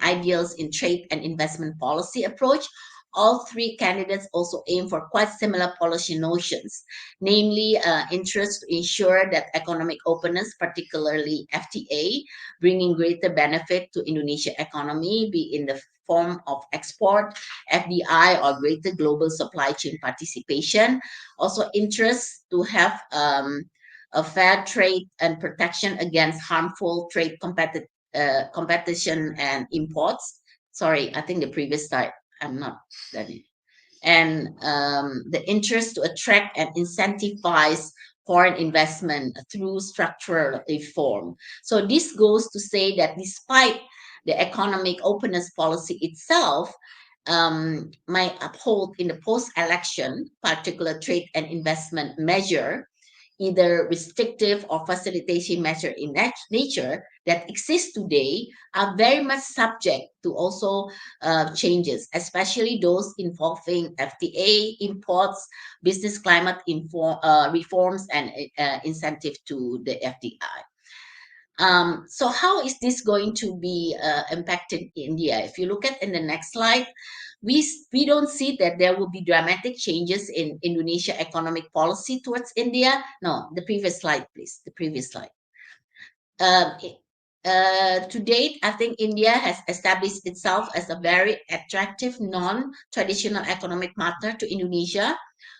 Speaker 6: ideals in trade and investment policy approach, all three candidates also aim for quite similar policy notions, namely interest to ensure that economic openness, particularly FTA, bringing greater benefit to Indonesia economy, be in the form of export, FDI, or greater global supply chain participation. Also interest to have a fair trade and protection against harmful trade competition and imports. Sorry, I think the previous slide, I'm not done it. And the interest to attract and incentivize foreign investment through structural reform. So this goes to say that despite the economic openness policy itself, might uphold in the post-election particular trade and investment measure, either restrictive or facilitation measure in nature that exist today, are very much subject to also changes, especially those involving FTA, imports, business climate reforms, and incentive to the FDI. So how is this going to be impacted in India? If you look at in the next slide, we don't see that there will be dramatic changes in Indonesia economic policy towards India. No, the previous slide, please. The previous slide. To date, I think India has established itself as a very attractive non-traditional economic partner to Indonesia,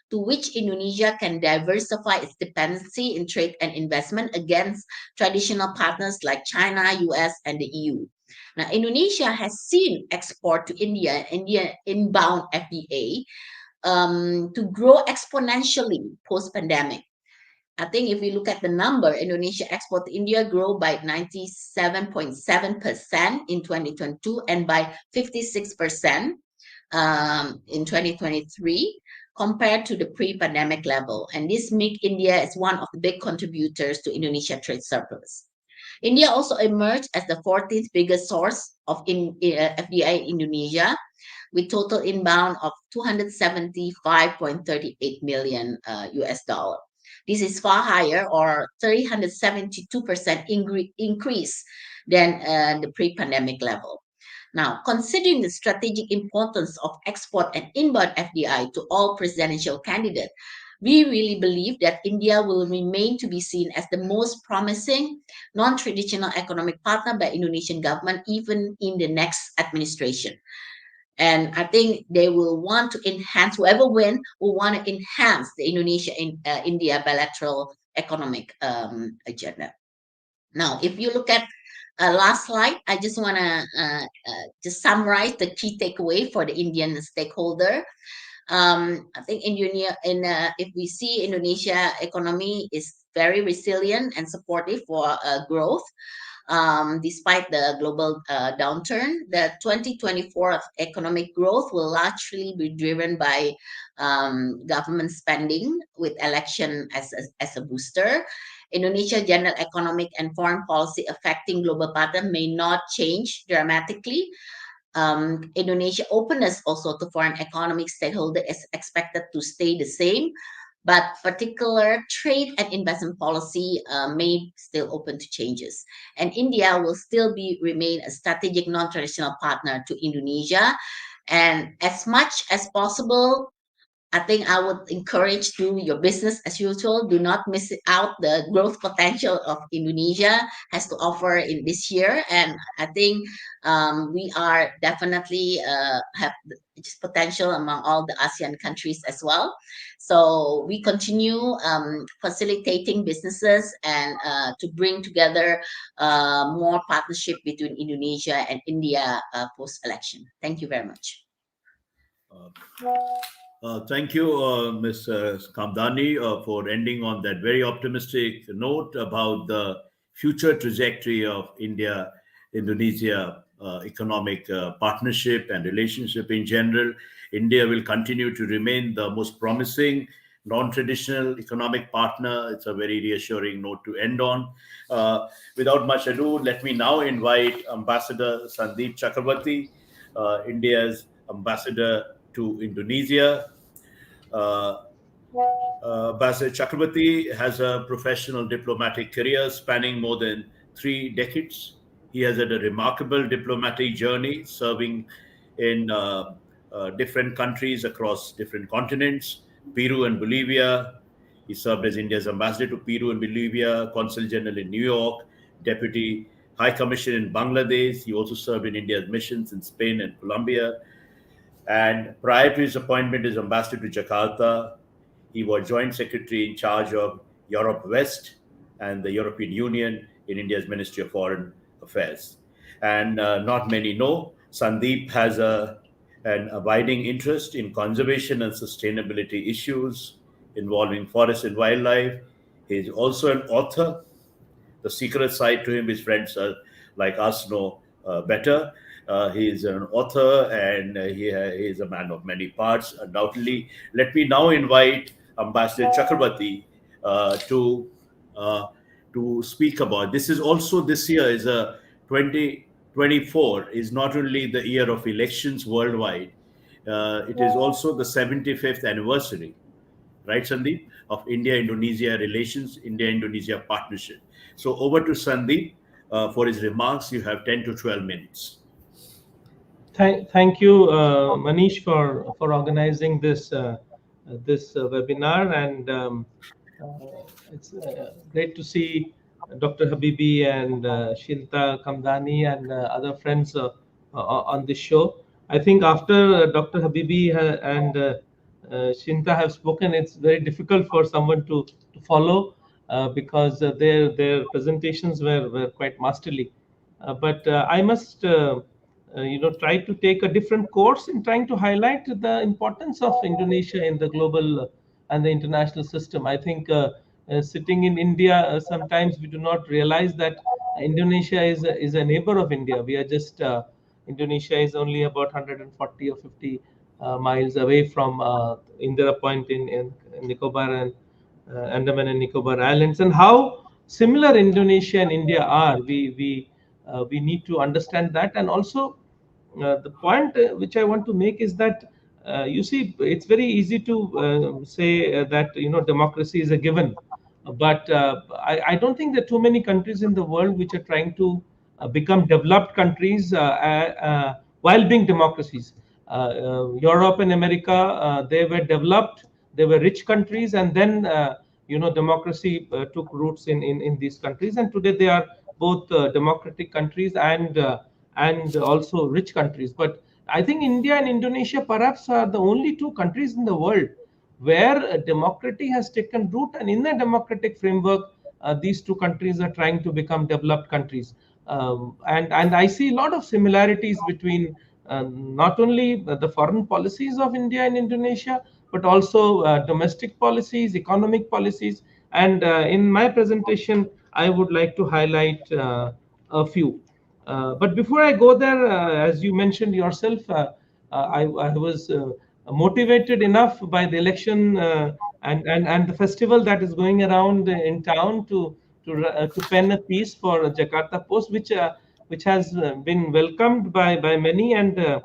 Speaker 6: to which Indonesia can diversify its dependency in trade and investment against traditional partners like China, US, and the EU. Now, Indonesia has seen export to India inbound FDA to grow exponentially post-pandemic. I think if we look at the number, Indonesia export to India grew by 97.7% in 2022 and by 56% in 2023 compared to the pre-pandemic level. And this makes India as one of the big contributors to Indonesia trade surplus. India also emerged as the 14th biggest source of FDI in Indonesia, with total inbound of 275.38 million US dollar. This is far higher, or 372% increase than the pre-pandemic level. Now, considering the strategic importance of export and inbound FDI to all presidential candidates, we really believe that India will remain to be seen as the most promising non-traditional economic partner by Indonesian government, even in the next administration. And I think they will want to enhance, whoever wins will want to enhance the Indonesia-India bilateral economic agenda. Now, if you look at last slide, I just want to just summarize the key takeaway for the Indian stakeholder. I think if we see Indonesia economy is very resilient and supportive for growth, despite the global downturn. The 2024 economic growth will largely be driven by government spending with election as a booster. Indonesia general economic and foreign policy affecting global pattern may not change dramatically. Indonesia openness also to foreign economic stakeholder is expected to stay the same, but particular trade and investment policy may still open to changes. And India will still remain a strategic non-traditional partner to Indonesia, and as much as possible, I think I would encourage do your business as usual. Do not miss out the growth potential of Indonesia has to offer in this year. And I think we are definitely have this potential among all the ASEAN countries as well. So we continue facilitating businesses and to bring together more partnership between Indonesia and India post-election. Thank you very much.
Speaker 1: Thank you, Ms. Kamdani, for ending on that very optimistic note about the future trajectory of India-Indonesia economic partnership and relationship in general. India will continue to remain the most promising non-traditional economic partner. It's a very reassuring note to end on. Without much ado, let me now invite Ambassador Sandeep Chakravorty, India's ambassador to Indonesia. Ambassador Chakravorty has a professional diplomatic career spanning more than 3 decades. He has had a remarkable diplomatic journey, serving in different countries across different continents, Peru and Bolivia. He served as India's ambassador to Peru and Bolivia, Consul General in New York, Deputy High Commissioner in Bangladesh. He also served in India's missions in Spain and Colombia. And prior to his appointment as ambassador to Jakarta, he was joint secretary in charge of Europe West and the European Union in India's Ministry of Foreign Affairs. And not many know, Sandeep has an abiding interest in conservation and sustainability issues involving forest and wildlife. He is also an author. The secret side to him, his friends like us know better. He is an author, and he is a man of many parts, undoubtedly. Let me now invite Ambassador Chakravorty to speak about. This is also this year is a 2024 is not only the year of elections worldwide. It is also the 75th anniversary, right, Sandeep, of India-Indonesia relations, India-Indonesia partnership. So over to Sandeep for his remarks. You have 10 to 12 minutes.
Speaker 7: Thank you, Manish, for organizing this webinar, and it's great to see Dr. Habibie and Shinta, Kamdani, and other friends on this show. I think after Dr. Habibie and Shinta have spoken, it's very difficult for someone to follow because their presentations were quite masterly. But I must try to take a different course in trying to highlight the importance of Indonesia in the global and the international system. I think sitting in India, sometimes we do not realize that Indonesia is a neighbor of India. We are just Indonesia is only about 140 or 50 miles away from Indira Point in Nicobar and Andaman and Nicobar Islands, and how similar Indonesia and India are. We need to understand that. And also the point which I want to make is that you see, it's very easy to say that democracy is a given, but I don't think there are too many countries in the world which are trying to become developed countries while being democracies. Europe and America, they were developed, they were rich countries, and then democracy took roots in these countries, and today they are both democratic countries and also rich countries. But I think India and Indonesia perhaps are the only two countries in the world where democracy has taken root, and in the democratic framework, these two countries are trying to become developed countries. And I see a lot of similarities between not only the foreign policies of India and Indonesia, but also domestic policies, economic policies. And in my presentation, I would like to highlight a few. But before I go there, as you mentioned yourself, I was motivated enough by the election and the festival that is going around in town to pen a piece for Jakarta Post, which has been welcomed by many. And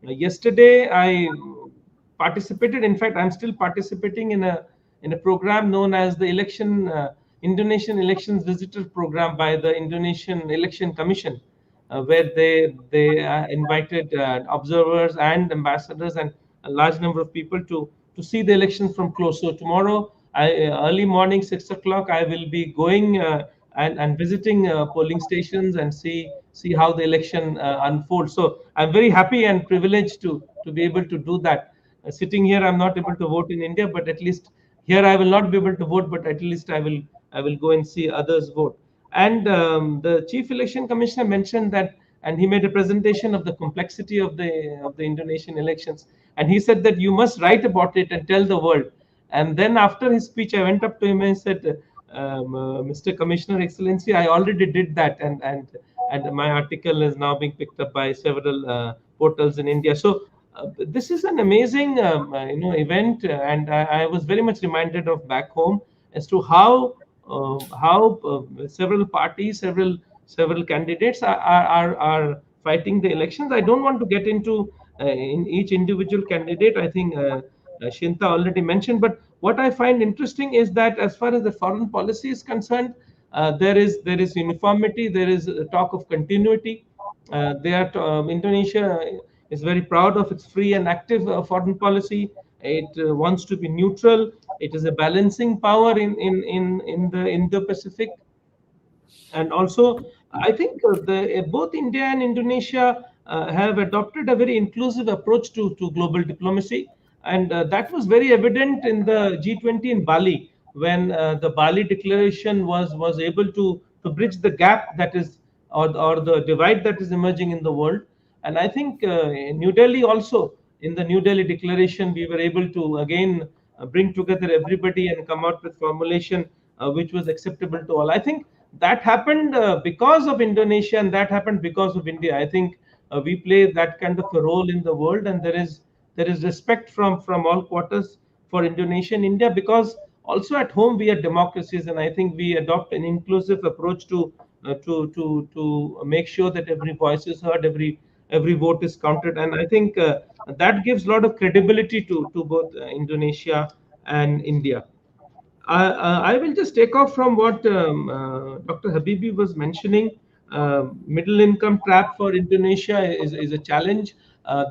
Speaker 7: yesterday I participated. In fact, I'm still participating in a program known as the Indonesian Elections Visitor Program by the Indonesian Election Commission, where they invited observers and ambassadors and a large number of people to see the election from close. So tomorrow, early morning 6 o'clock, I will be going and visiting polling stations and see how the election unfolds. So I'm very happy and privileged to be able to do that. Sitting here, I'm not able to vote in India, but at least here I will not be able to vote, but at least I will go and see others vote. And the chief election commissioner mentioned that, and he made a presentation of the complexity of the Indonesian elections, and he said that you must write about it and tell the world. And then after his speech, I went up to him and said, Mr. Commissioner, Excellency, I already did that, and my article is now being picked up by several portals in India. So this is an amazing event, and I was very much reminded of back home as to how several parties, several candidates are fighting the elections. I don't want to get into in each individual candidate. I think Shinta already mentioned, but what I find interesting is that as far as the foreign policy is concerned, there is uniformity, there is a talk of continuity. Indonesia is very proud of its free and active foreign policy. It wants to be neutral. It is a balancing power in the Indo-Pacific. And also, I think both India and Indonesia have adopted a very inclusive approach to global diplomacy, and that was very evident in the G20 in Bali, when the Bali Declaration was able to bridge the gap that is, or the divide that is emerging in the world. And I think in New Delhi also, in the New Delhi Declaration, we were able to again bring together everybody and come out with formulation which was acceptable to all. I think that happened because of Indonesia, and that happened because of India. I think we play that kind of a role in the world, and there is respect from all quarters for Indonesia and India, because also at home we are democracies, and I think we adopt an inclusive approach to make sure that every voice is heard, every vote is counted. And I think that gives a lot of credibility to both Indonesia and India. I will just take off from what Dr. Habibie was mentioning. Middle income trap for Indonesia is a challenge.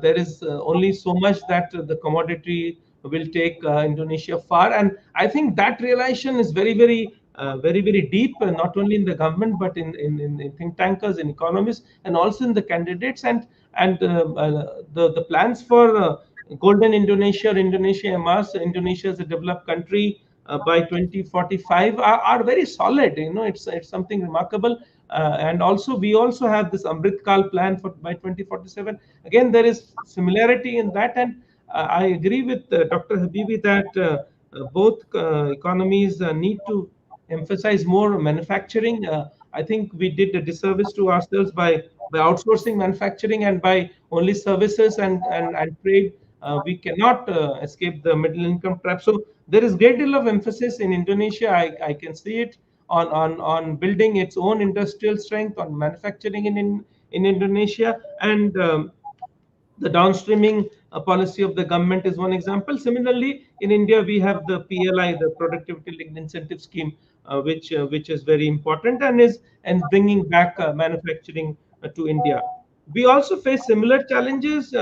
Speaker 7: There is only so much that the commodity will take Indonesia far, and I think that realization is very deep, not only in the government but in think tankers, in economists, and also in the candidates. And the plans for Golden Indonesia, or Indonesia Emas, Indonesia as a developed country by 2045 are very solid. It's something remarkable. And also we also have this Amrit Kal plan for by 2047. Again, there is similarity in that, and I agree with Dr. Habibie that both economies need to emphasize more manufacturing. I think we did a disservice to ourselves by outsourcing manufacturing, and by only services and trade. We cannot escape the middle income trap. So there is great deal of emphasis in Indonesia. I can see it on building its own industrial strength, on manufacturing in Indonesia, and the downstreaming policy of the government is one example. Similarly, in India, we have the PLI, the Productivity Linked Incentive Scheme, which is very important and bringing back manufacturing to India. We also face similar challenges.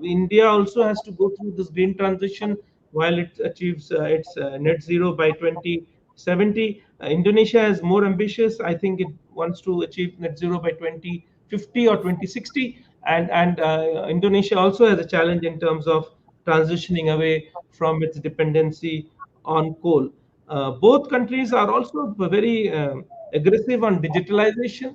Speaker 7: India also has to go through this green transition while it achieves its net zero by 2070. Indonesia is more ambitious. I think it wants to achieve net zero by 2050 or 2060. And Indonesia also has a challenge in terms of transitioning away from its dependency on coal. Both countries are also very aggressive on digitalization.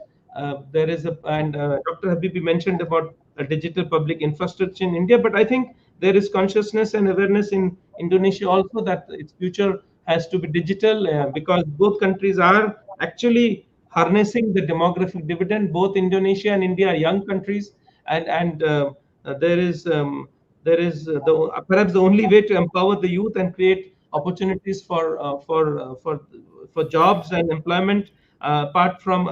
Speaker 7: There is and Dr. Habibie mentioned about a digital public infrastructure in India. But I think there is consciousness and awareness in Indonesia also that its future has to be digital, because both countries are actually harnessing the demographic dividend. Both Indonesia and India are young countries, and there is perhaps the only way to empower the youth and create opportunities for jobs and employment, apart from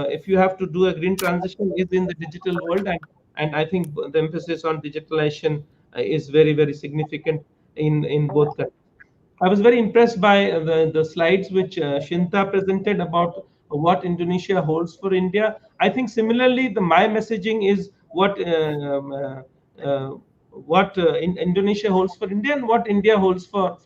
Speaker 7: if you have to do a green transition, is in the digital world. And I think the emphasis on digitalization is very, very significant in both countries. I was very impressed by the slides which Shinta presented about what Indonesia holds for India. I think similarly, my messaging is what Indonesia holds for India and what India holds for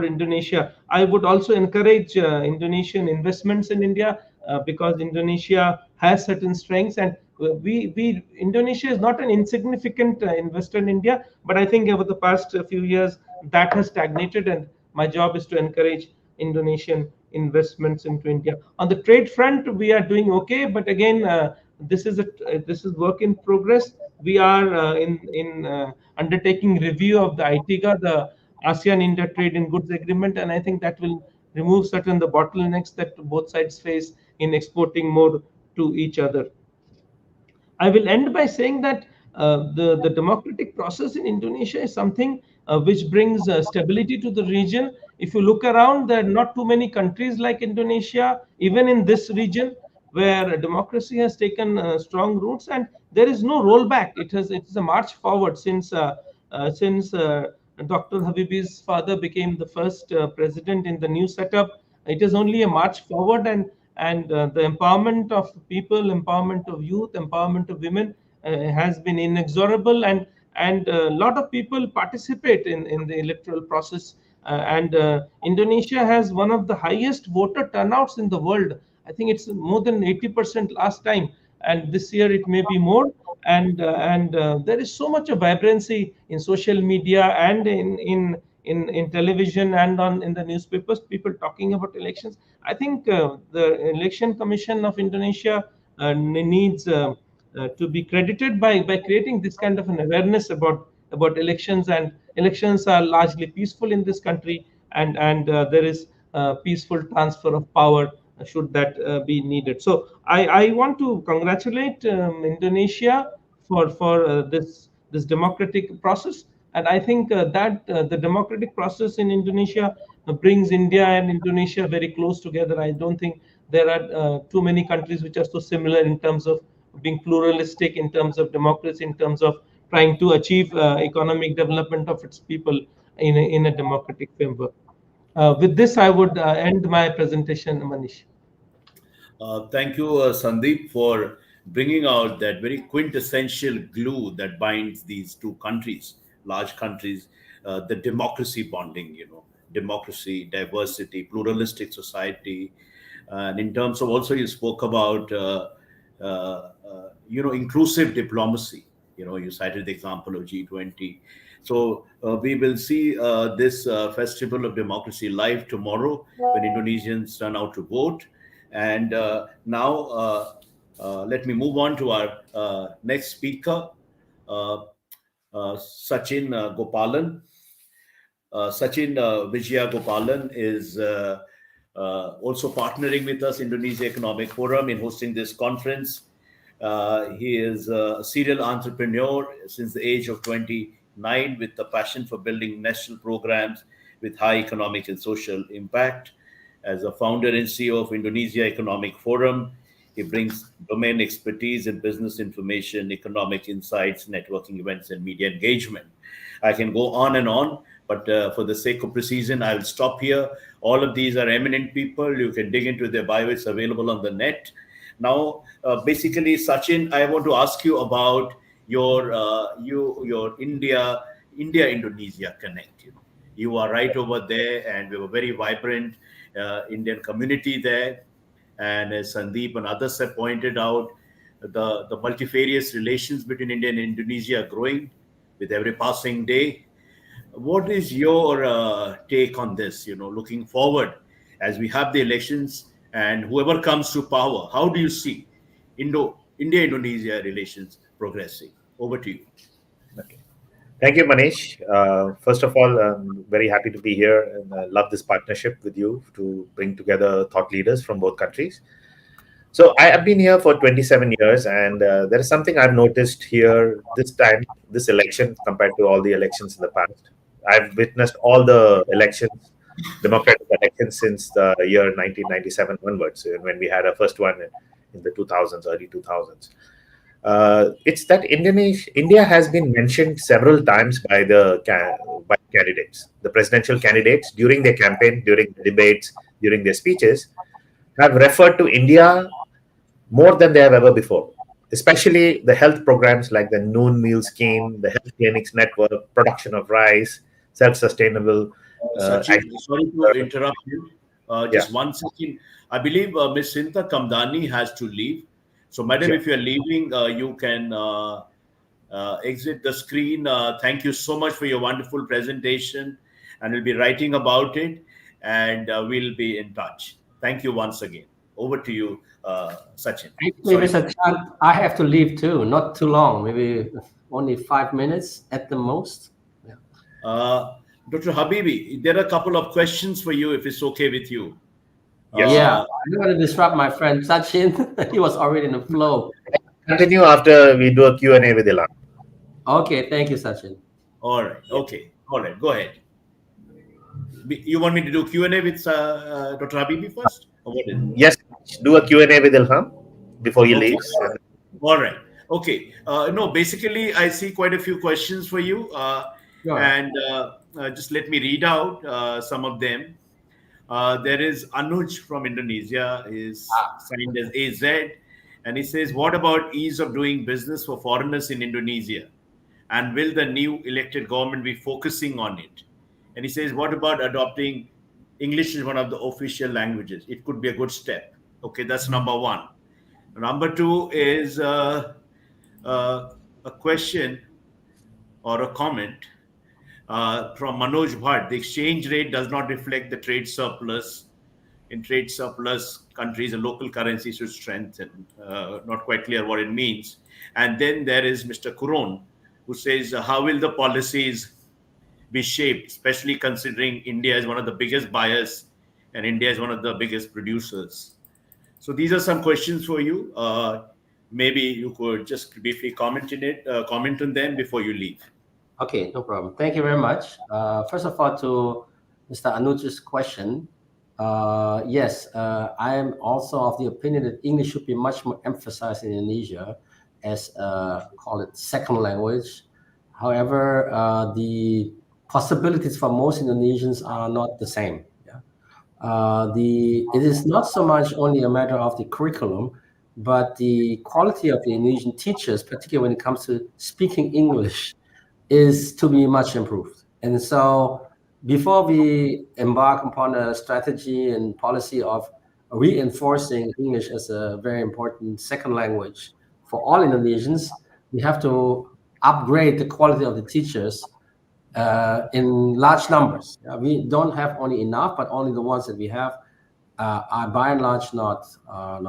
Speaker 7: Indonesia. I would also encourage Indonesian investments in India, because Indonesia has certain strengths, and we Indonesia is not an insignificant investor in India, but I think over the past few years that has stagnated, and my job is to encourage Indonesian investments into India. On the trade front, we are doing okay, but again, this is work in progress. We are undertaking review of the ITIGA, the ASEAN India Trade in Goods Agreement, and I think that will remove certain the bottlenecks that both sides face in exporting more to each other. I will end by saying that the democratic process in Indonesia is something which brings stability to the region. If you look around, there are not too many countries like Indonesia, even in this region, where democracy has taken strong roots, and there is no rollback. It is a march forward since Dr. Habibie's father became the first president in the new setup. It is only a march forward, and the empowerment of people, empowerment of youth, empowerment of women has been inexorable, and a lot of people participate in the electoral process. And Indonesia has one of the highest voter turnouts in the world. I think it's more than 80% last time, and this year it may be more. And there is so much of vibrancy in social media and in television and in the newspapers, people talking about elections. I think the Election Commission of Indonesia needs to be credited by creating this kind of an awareness about elections. And elections are largely peaceful in this country, and there is peaceful transfer of power should that be needed. So I want to congratulate Indonesia for this democratic process. And I think that the democratic process in Indonesia brings India and Indonesia very close together. I don't think there are too many countries which are so similar in terms of being pluralistic, in terms of democracy, in terms of trying to achieve economic development of its people in a democratic framework. With this, I would end my presentation, Manish.
Speaker 1: Thank you, Sandeep, for bringing out that very quintessential glue that binds these two countries, large countries, the democracy bonding, democracy, diversity, pluralistic society. And in terms of also, you spoke about, inclusive diplomacy. You cited the example of G20. So we will see this Festival of Democracy live tomorrow when Indonesians turn out to vote. And now let me move on to our next speaker, Sachin Gopalan. Sachin Vijaya Gopalan is also partnering with us, Indonesia Economic Forum, in hosting this conference. He is a serial entrepreneur since the age of 29 with a passion for building national programs with high economic and social impact. As a founder and CEO of Indonesia Economic Forum, he brings domain expertise in business information, economic insights, networking events, and media engagement. I can go on and on, but for the sake of precision, I will stop here. All of these are eminent people. You can dig into their bio. It's available on the net. Now, basically, Sachin, I want to ask you about your India-Indonesia connect. You are right over there, and we have a very vibrant Indian community there. And as Sandeep and others have pointed out, the multifarious relations between India and Indonesia are growing with every passing day. What is your take on this, looking forward as we have the elections and whoever comes to power? How do you see India-Indonesia relations progressing. Over to you.
Speaker 5: Okay. Thank you, Manish. First of all, I'm very happy to be here and love this partnership with you to bring together thought leaders from both countries. So I have been here for 27 years, and there is something I've noticed here this time, this election, compared to all the elections in the past. I've witnessed all the elections, democratic elections, since the year 1997 onwards, when we had our first one in the 2000s, early 2000s. It's that India has been mentioned several times by by candidates, the presidential candidates, during their campaign, during the debates, during their speeches, have referred to India more than they have ever before. Especially the health programs like the Noon Meal Scheme, the Health Clinics Network, production of rice, self-sustainable.
Speaker 1: Sachin, sorry to
Speaker 5: agriculture.
Speaker 1: interrupt you.
Speaker 5: Yeah,
Speaker 1: Just 1 second. I believe Miss Shinta Kamdani has to leave. So, madam,
Speaker 5: sure.
Speaker 1: if you're leaving, you can exit the screen. Thank you so much for your wonderful presentation, and we'll be writing about it, and we'll be in touch. Thank you once again. Over to you, Sachin.
Speaker 3: Actually,
Speaker 1: Sorry.
Speaker 3: Mr. Chan, I have to leave too. Not too long, maybe only 5 minutes at the most. Yeah.
Speaker 1: Dr. Habibi, there are a couple of questions for you, if it's okay with you.
Speaker 5: Yes.
Speaker 3: Yeah,
Speaker 1: Uh,
Speaker 3: I don't want to disrupt my friend Sachin. He was already in the flow.
Speaker 5: Continue after we do a Q&A with Ilham.
Speaker 3: Okay, thank you, Sachin.
Speaker 1: all right. Okay. All right. Go ahead. You want me to do Q&A with Dr. Habibi first? Or what is it?
Speaker 5: Yes, do a Q&A with Ilham before he
Speaker 1: Okay.
Speaker 5: leaves.
Speaker 1: All right. Okay. No, basically, I see quite a few questions for you.
Speaker 3: Sure.
Speaker 1: And just let me read out some of them. There is Anuj from Indonesia, is signed as AZ. And he says, what about ease of doing business for foreigners in Indonesia? And will the new elected government be focusing on it? And he says, what about adopting English as one of the official languages? It could be a good step. Okay, that's number one. Number two is a question or a comment from Manoj Bhatt. The exchange rate does not reflect the trade surplus. In trade surplus countries, the local currency should strengthen. Not quite clear what it means. And then there is Mr. Kuron, who says, how will the policies be shaped, especially considering India is one of the biggest buyers and India is one of the biggest producers? So these are some questions for you. Maybe you could just briefly comment on them before you leave.
Speaker 3: Okay, no problem. Thank you very much. First of all, to Mr. Anuj's question, yes, I am also of the opinion that English should be much more emphasized in Indonesia as call it second language. However, the possibilities for most Indonesians are not the same. Yeah. It is not so much only a matter of the curriculum, but the quality of the Indonesian teachers, particularly when it comes to speaking English, is to be much improved. And so before we embark upon a strategy and policy of reinforcing English as a very important second language for all Indonesians, we have to upgrade the quality of the teachers in large numbers. We don't have only enough, but only the ones that we have are by and large not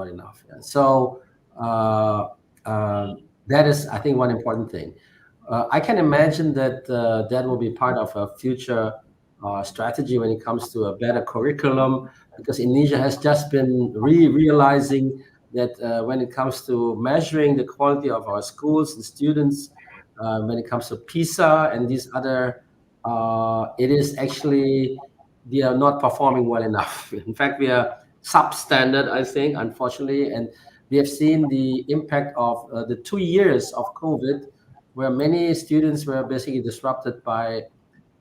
Speaker 3: enough. Yeah. So that is, I think, one important thing. I can imagine that that will be part of a future strategy when it comes to a better curriculum, because Indonesia has just been realizing that when it comes to measuring the quality of our schools and students, when it comes to PISA and these other, it is actually, we are not performing well enough. In fact, we are substandard, I think, unfortunately, and we have seen the impact of the 2 years of COVID, where many students were basically disrupted by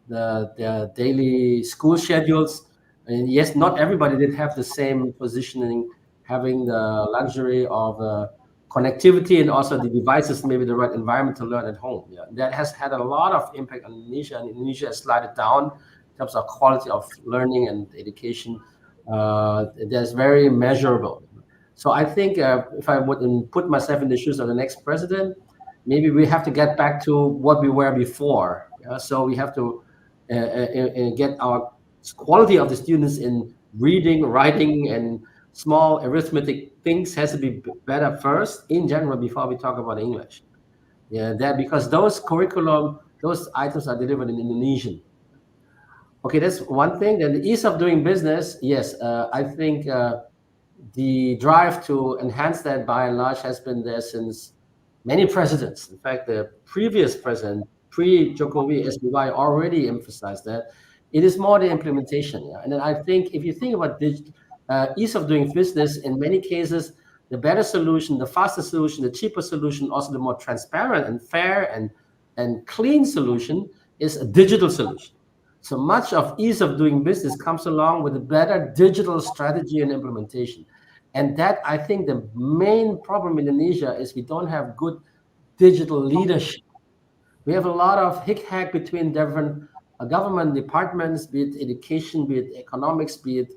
Speaker 3: their daily school schedules. And yes, not everybody did have the same positioning, having the luxury of connectivity and also the devices, maybe the right environment to learn at home. Yeah, that has had a lot of impact on Indonesia, and Indonesia has slided down in terms of quality of learning and education. That's very measurable. So I think if I would put myself in the shoes of the next president, maybe we have to get back to what we were before. So we have to get our quality of the students in reading, writing, and small arithmetic things has to be better first in general before we talk about English. Yeah, that because those curriculum, those items are delivered in Indonesian. Okay, that's one thing. Then the ease of doing business, yes, I think the drive to enhance that by and large has been there since many presidents. In fact, the previous president, pre-Jokowi, SBY, already emphasized that. It is more the implementation. Yeah? And then I think if you think about ease of doing business, in many cases, the better solution, the faster solution, the cheaper solution, also the more transparent and fair and clean solution is a digital solution. So much of ease of doing business comes along with a better digital strategy and implementation. And that, I think, the main problem in Indonesia is we don't have good digital leadership. We have a lot of hick-hack between different government departments, be it education, be it economics, be it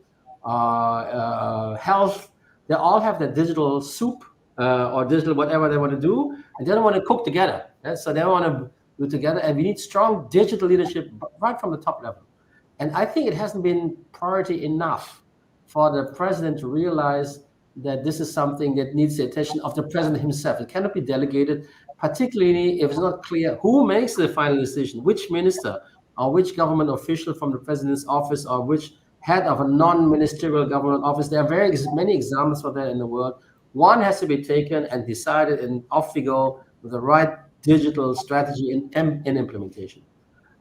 Speaker 3: health. They all have the digital soup or digital whatever they want to do, and they don't want to cook together. So they want to do together, and we need strong digital leadership right from the top level. And I think it hasn't been priority enough for the president to realize that this is something that needs the attention of the president himself. It cannot be delegated, particularly if it's not clear who makes the final decision, which minister or which government official from the president's office or which head of a non-ministerial government office. There are many examples for that in the world. One has to be taken and decided, and off we go with the right digital strategy and implementation.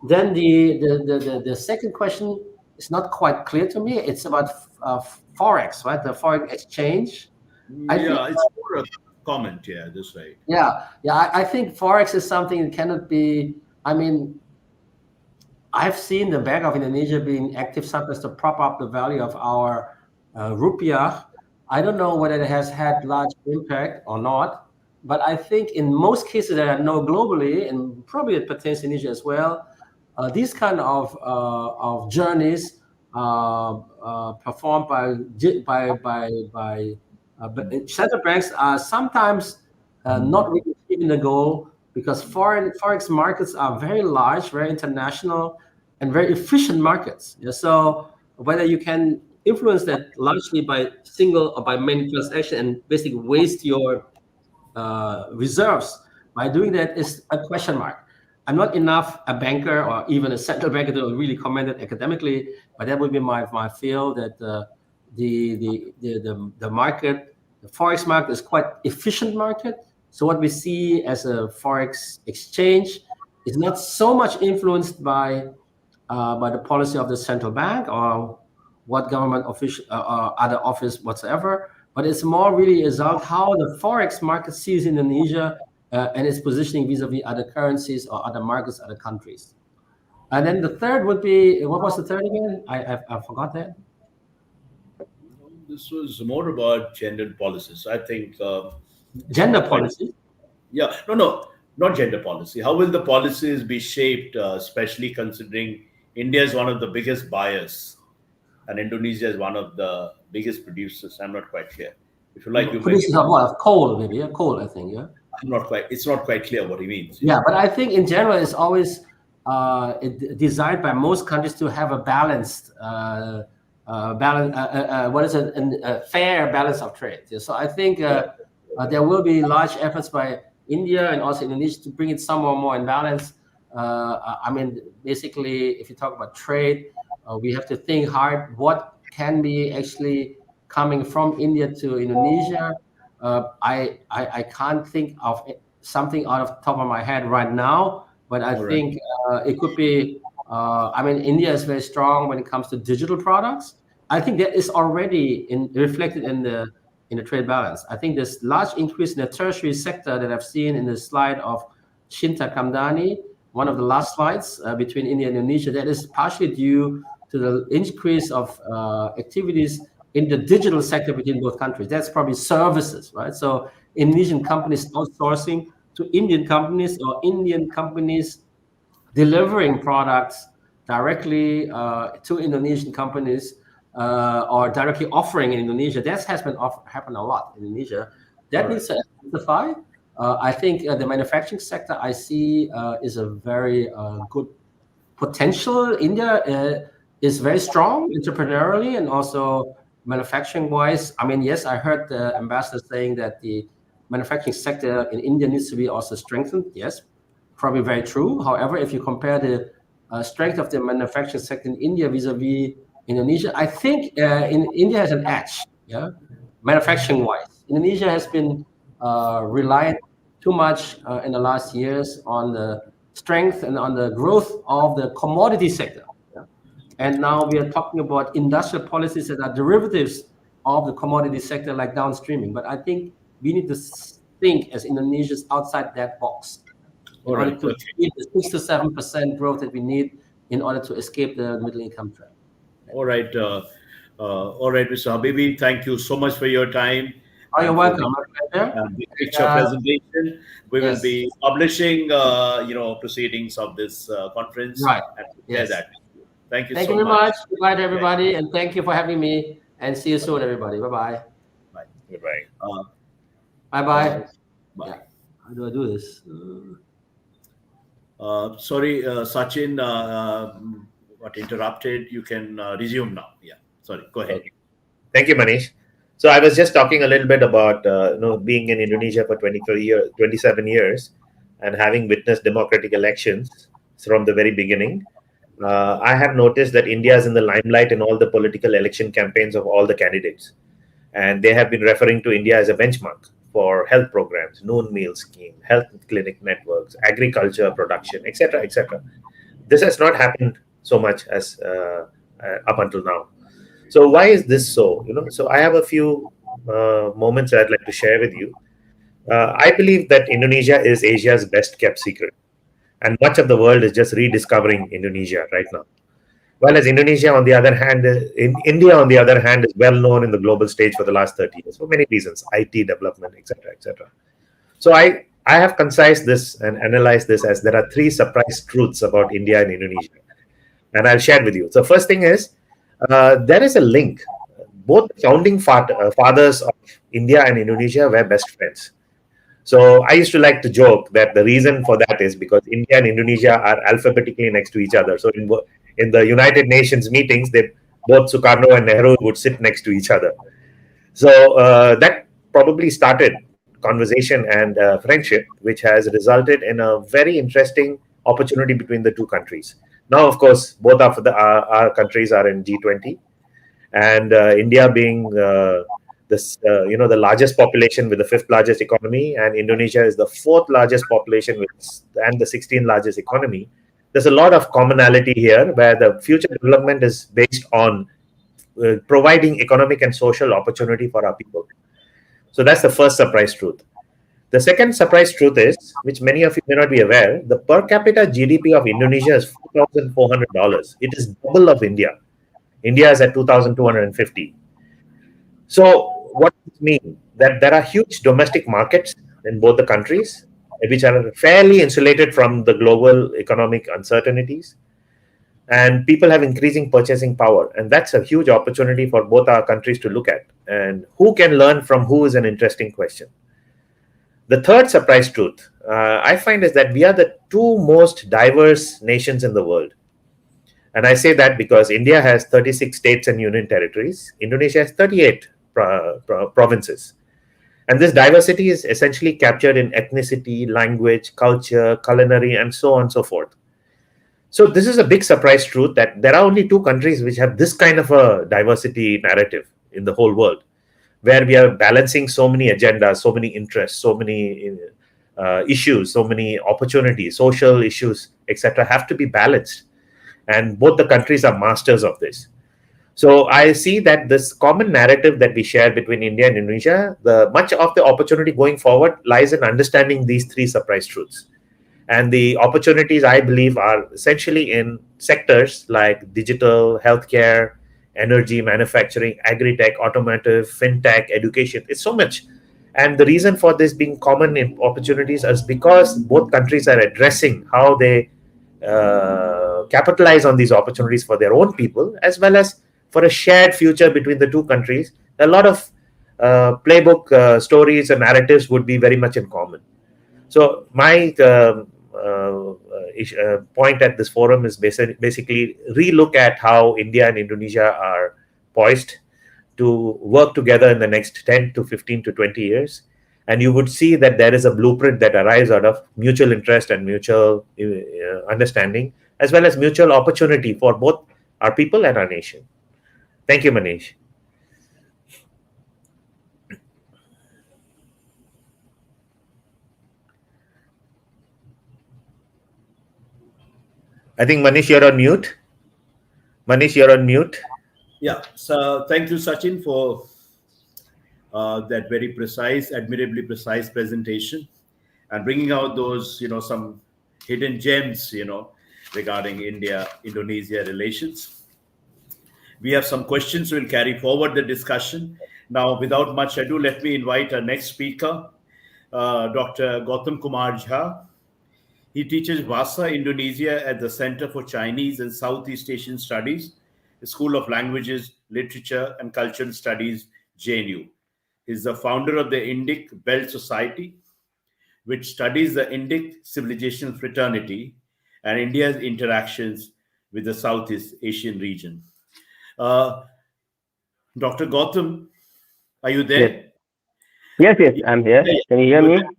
Speaker 3: Then the second question is not quite clear to me. It's about Forex, right? The foreign exchange.
Speaker 1: Yeah, it's more a comment. Yeah, that's right.
Speaker 3: Yeah. I think Forex is something that cannot be. I mean, I've seen the Bank of Indonesia being active sometimes to prop up the value of our rupiah. I don't know whether it has had large impact or not, but I think in most cases that I know globally, and probably it pertains to Indonesia as well, these kind of journeys performed by central banks are sometimes not really achieving the goal, because forex markets are very large, very international, and very efficient markets. Yeah, so whether you can influence that largely by single or by many transactions and basically waste your reserves by doing that is a question mark. I'm not enough a banker or even a central banker to really comment it academically, but that would be my feel that the market, the forex market, is quite efficient market. So what we see as a forex exchange is not so much influenced by the policy of the central bank or what government official or other office whatsoever, but it's more really about how the forex market sees Indonesia and its positioning vis-a-vis other currencies or other markets, other countries. And then the third would be, what was the third again? I forgot that.
Speaker 1: This was more about gender policies. I think
Speaker 3: Gender policy.
Speaker 1: Yeah, no, not gender policy. How will the policies be shaped, especially considering India is one of the biggest buyers and Indonesia is one of the biggest producers? I'm not quite clear. If you like, you
Speaker 3: Producers of what? Of coal, maybe. Yeah, coal, I think. Yeah.
Speaker 1: I'm not quite. It's not quite clear what he means.
Speaker 3: Yeah, but I think in general it's always desired by most countries to have a balanced what is it? A fair balance of trade. Yeah, so I think there will be large efforts by India and also Indonesia to bring it somewhat more in balance. I mean, basically, if you talk about trade, we have to think hard what can be actually coming from India to Indonesia. I can't think of something out of the top of my head right now, but I think it could be. I mean, India is very strong when it comes to digital products. I think that is already reflected in the trade balance. I think this large increase in the tertiary sector that I've seen in the slide of Shinta Kamdani, one of the last slides between India and Indonesia, that is partially due to the increase of activities in the digital sector between both countries. That's probably services, right? So Indonesian companies outsourcing to Indian companies or Indian companies delivering products directly to Indonesian companies or directly offering in Indonesia. That has been happened a lot in Indonesia. That needs to intensify. I think the manufacturing sector I see is a very good potential. India is very strong entrepreneurially and also manufacturing wise. I mean, yes, I heard the ambassador saying that the manufacturing sector in India needs to be also strengthened. Yes, probably very true. However, if you compare the strength of the manufacturing sector in India vis-a-vis Indonesia, I think in India has an edge. Yeah, manufacturing-wise, Indonesia has been reliant too much in the last years on the strength and on the growth of the commodity sector. Yeah? And now we are talking about industrial policies that are derivatives of the commodity sector, like downstreaming. But I think we need to think as Indonesians outside that box in
Speaker 1: All
Speaker 3: order
Speaker 1: right.
Speaker 3: to
Speaker 1: Okay.
Speaker 3: achieve the 6 to 7% growth that we need in order to escape the middle income trap.
Speaker 1: All right. All right, Mr. Habibie, thank you so much for your time
Speaker 3: Oh, you're
Speaker 1: and for the
Speaker 3: welcome. My pleasure.
Speaker 1: big picture
Speaker 3: Uh,
Speaker 1: presentation. We will
Speaker 3: yes,
Speaker 1: be publishing, proceedings of this conference
Speaker 3: right.
Speaker 1: and share
Speaker 3: Yes.
Speaker 1: that with you. Thank you
Speaker 3: Thank you
Speaker 1: so
Speaker 3: very
Speaker 1: much.
Speaker 3: much. Goodbye to
Speaker 1: Yeah.
Speaker 3: everybody. And thank you for having me. And see you soon, everybody. Bye bye.
Speaker 1: Bye.
Speaker 5: Goodbye.
Speaker 1: Uh,
Speaker 3: Bye
Speaker 1: uh,
Speaker 3: bye.
Speaker 1: Bye.
Speaker 3: Yeah. How do I do this?
Speaker 1: Sorry, Sachin, got interrupted. You can resume now. Yeah. Sorry. Go ahead.
Speaker 5: Okay. Thank you, Manish. So I was just talking a little bit about being in Indonesia for 27 years, and having witnessed democratic elections from the very beginning. I have noticed that India is in the limelight in all the political election campaigns of all the candidates, and they have been referring to India as a benchmark for health programs, noon meal scheme, health clinic networks, agriculture production, etc., etc. This has not happened so much as up until now. So why is this so? So I have a few moments I'd like to share with you. I believe that Indonesia is Asia's best kept secret, and much of the world is just rediscovering Indonesia right now. Whereas Indonesia, on the other hand, in India, on the other hand, is well known in the global stage for the last 30 years for many reasons, IT development, etc., etc. So I have concised this and analyzed this as there are three surprise truths about India and Indonesia, and I'll share with you. So first thing is there is a link. Both founding fathers of India and Indonesia were best friends. So I used to like to joke that the reason for that is because India and Indonesia are alphabetically next to each other. So in the United Nations meetings, they both Sukarno and Nehru would sit next to each other. So that probably started conversation and friendship, which has resulted in a very interesting opportunity between the two countries. Now, of course, both of our countries are in G20, and India being the largest population with the fifth largest economy, and Indonesia is the fourth largest population and the 16th largest economy. There's a lot of commonality here, where the future development is based on providing economic and social opportunity for our people. So that's the first surprise truth. The second surprise truth is, which many of you may not be aware, the per capita GDP of Indonesia is $4,400. It is double of India. India is at 2,250. So what does it mean? That there are huge domestic markets in both the countries, which are fairly insulated from the global economic uncertainties, and people have increasing purchasing power, and that's a huge opportunity for both our countries to look at. And who can learn from who is an interesting question. The third surprise truth I find is that we are the two most diverse nations in the world. And I say that because India has 36 states and union territories. Indonesia has 38 provinces. And this diversity is essentially captured in ethnicity, language, culture, culinary, and so on and so forth. So this is a big surprise truth that there are only two countries which have this kind of a diversity narrative in the whole world, where we are balancing so many agendas, so many interests, so many issues, so many opportunities, social issues, etc., have to be balanced. And both the countries are masters of this. So I see that this common narrative that we share between India and Indonesia, much of the opportunity going forward lies in understanding these three surprise truths. And the opportunities, I believe, are essentially in sectors like digital, healthcare, energy, manufacturing, agri-tech, automotive, fintech, education. It's so much. And the reason for this being common in opportunities is because both countries are addressing how they capitalize on these opportunities for their own people, as well as for a shared future between the two countries. A lot of playbook stories and narratives would be very much in common. So my point at this forum is basically relook at how India and Indonesia are poised to work together in the next 10 to 15 to 20 years, And you would see that there is a blueprint that arrives out of mutual interest and mutual understanding, as well as mutual opportunity for both our people and our nation. Thank you, Manish. I think Manish, you're on mute. Manish, you're on mute.
Speaker 1: Yeah. So thank you, Sachin, for that very precise, admirably precise presentation, and bringing out those, some hidden gems, regarding India-Indonesia relations. We have some questions. We'll carry forward the discussion. Now, without much ado, let me invite our next speaker, Dr. Gautam Kumar Jha. He teaches Vasa Indonesia at the Center for Chinese and Southeast Asian Studies, the School of Languages, Literature, and Cultural Studies, JNU. He's the founder of the Indic Belt Society, which studies the Indic civilizational fraternity and India's interactions with the Southeast Asian region. Uh, Dr. Gautam, are you
Speaker 2: Yes.
Speaker 1: there?
Speaker 2: Yes,
Speaker 1: Yeah,
Speaker 2: I'm here.
Speaker 1: yeah,
Speaker 2: Can you hear
Speaker 1: you were
Speaker 2: me?
Speaker 1: there.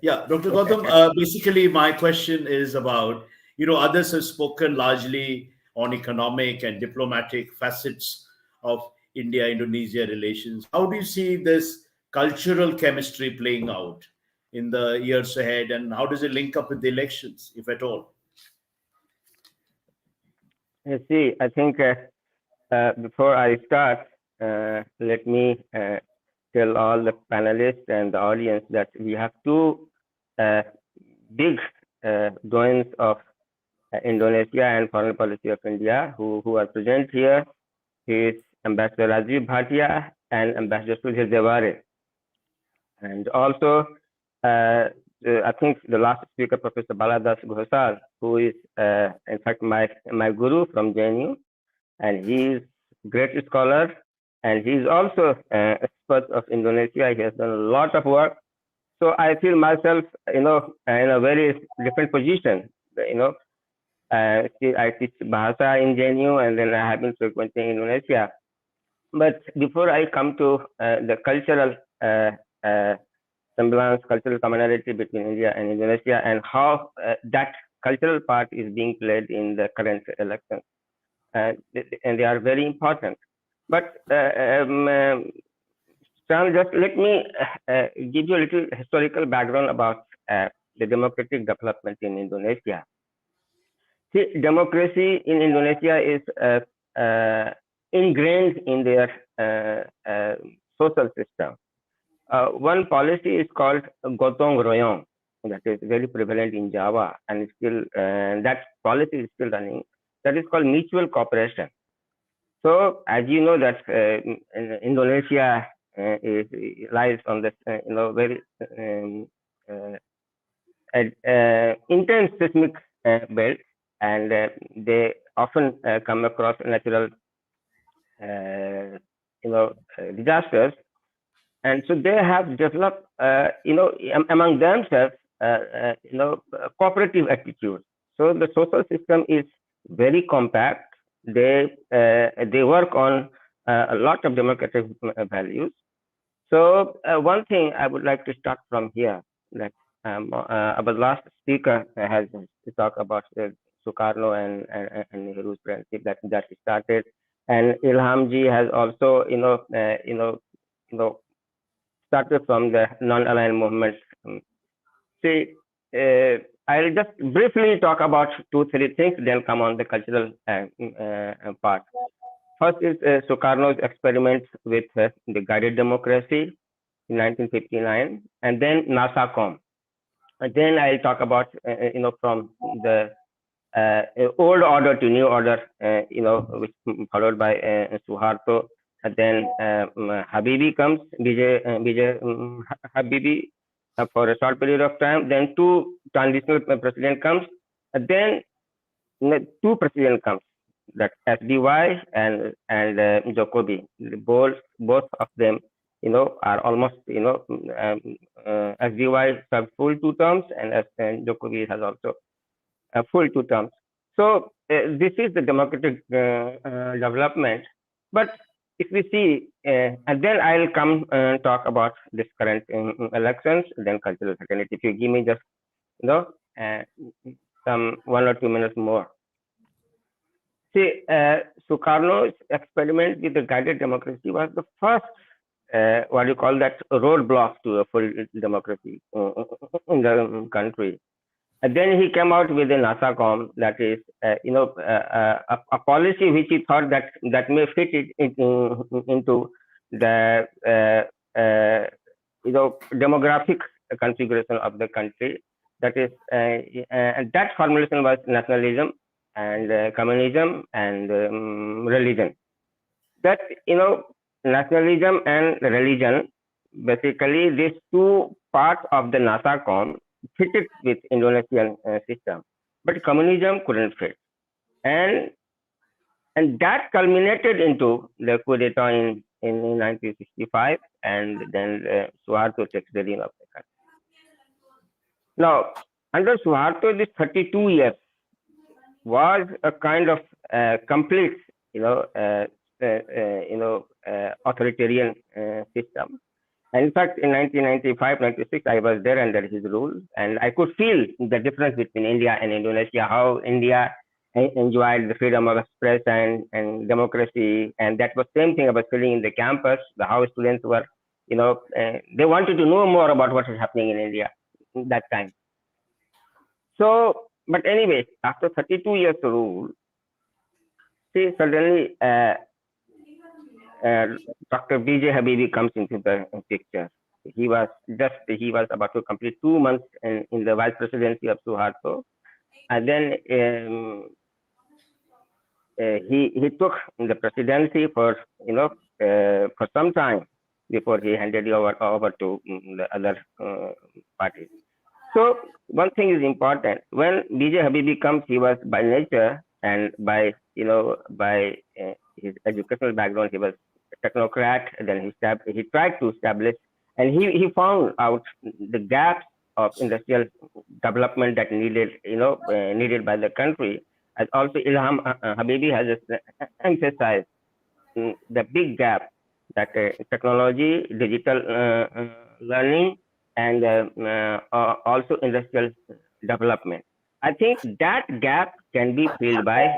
Speaker 1: Yeah, Dr. Gautam, basically my question is about, others have spoken largely on economic and diplomatic facets of India-Indonesia relations. How do you see this cultural chemistry playing out in the years ahead, and how does it link up with the elections, if at all?
Speaker 2: You see, I think before I start, let me tell all the panelists and the audience that we have two uh, big doings of Indonesia and foreign policy of India who are present here. He is Ambassador Rajiv Bhatia and Ambassador Sudhir Devare. And also, I think the last speaker, Professor Baladas Ghosal, who is in fact my guru from JNU, and he is great scholar, and he is also expert of Indonesia. He has done a lot of work. So I feel myself, in a very different position. I teach Bahasa in JNU, and then I have been frequenting Indonesia. But before I come to the cultural uh, semblance, cultural commonality between India and Indonesia, and how that cultural part is being played in the current elections, and they are very important. But Sam, just let me give you a little historical background about the democratic development in Indonesia. See, democracy in Indonesia is ingrained in their social system. One policy is called gotong royong, that is very prevalent in Java, and still that policy is still running. That is called mutual cooperation. So, as you know, that Indonesia lies on this, very intense seismic belt, and they often come across natural, disasters, and so they have developed, among themselves, cooperative attitude. So the social system is very compact. They work on a lot of democratic values. So one thing I would like to start from here, that our last speaker has to talk about Sukarno and Nehru's friendship that started, and Ilham ji has also started from the non-aligned movement. See, I'll just briefly talk about two, three things, then come on the cultural part. First is Sukarno's experiments with the guided democracy in 1959, and then NASACOM. And then I'll talk about, from the old order to new order, which followed by Suharto. And then Habibie comes, Habibie for a short period of time. Then two transitional president comes. And then two president comes, that SDY and Jokowi. Both of them, are almost, SDY served full 2 terms, and Jokowi has also a full 2 terms. So this is the democratic development. But if we see, and then I'll come and talk about this current elections, then cultural fraternity. If you give me just, uh, some 1 or 2 minutes more. See, Sukarno's experiment with the guided democracy was the first, what do you call that, roadblock to a full democracy in the country. And then he came out with a NASACOM, that is, a policy which he thought that may fit it into the, demographic configuration of the country. That is, and that formulation was nationalism and communism and religion. That, nationalism and religion, basically these two parts of the NASACOM fitted with Indonesian system, but communism couldn't fit, and that culminated into the coup d'etat in 1965, and then Suharto takes the reign of the country. Now, under Suharto, this 32 years was a kind of complete, authoritarian system. And in fact, in 1995-96, I was there under his rule, and I could feel the difference between India and Indonesia, how India enjoyed the freedom of expression and democracy, and that was same thing I was feeling in the campus, how students were, they wanted to know more about what is happening in India that time. So, but anyway, after 32 years of rule, see, suddenly Dr. B.J. Habibie comes into the picture. He was about to complete 2 months in the vice presidency of Suharto, and then he took the presidency for some time before he handed it over to the other parties. So one thing is important. When B.J. Habibie comes, he was by nature and by his educational background, he was a technocrat. Then he tried to establish, and he found out the gaps of industrial development that needed by the country. As also Ilham Habibie has emphasized the big gap that technology, digital learning, and also industrial development. I think that gap can be filled by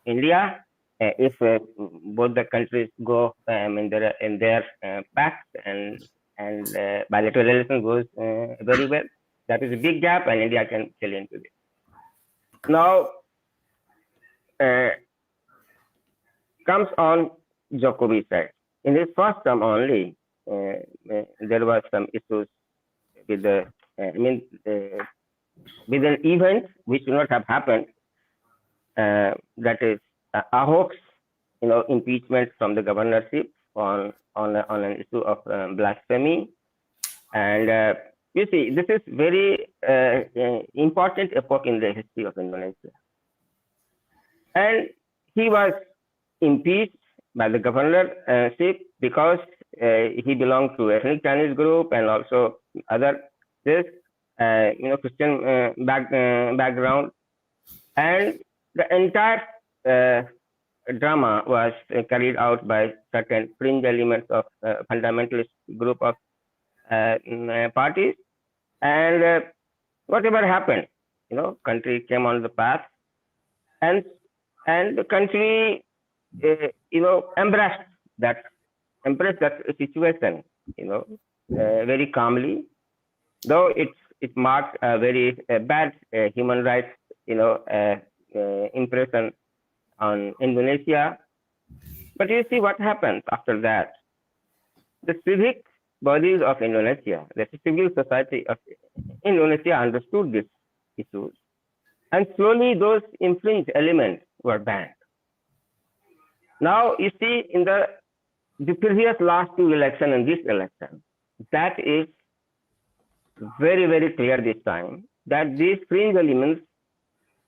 Speaker 2: India if both the countries go in their pacts and bilateral relations goes very well. That is a big gap, and India can fill into it. Now comes on Jokovic side. In his first term only, there was some issues with the, with an event which should not have happened. That is Ahok's, impeachment from the governorship on an issue of blasphemy, and you see, this is very important epoch in the history of Indonesia. And he was impeached by the governorship because he belonged to ethnic Chinese group and also other Christian background, and the entire drama was carried out by certain fringe elements of fundamentalist group of parties, and whatever happened, country came on the path, and the country embraced that situation, very calmly, though it marked a very bad human rights, impression on Indonesia. But you see what happens after that. The civic bodies of Indonesia, the civil society of Indonesia understood these issues, and slowly those infringed elements were banned. Now you see in the previous last 2 elections and this election, that is very, very clear this time that these fringe elements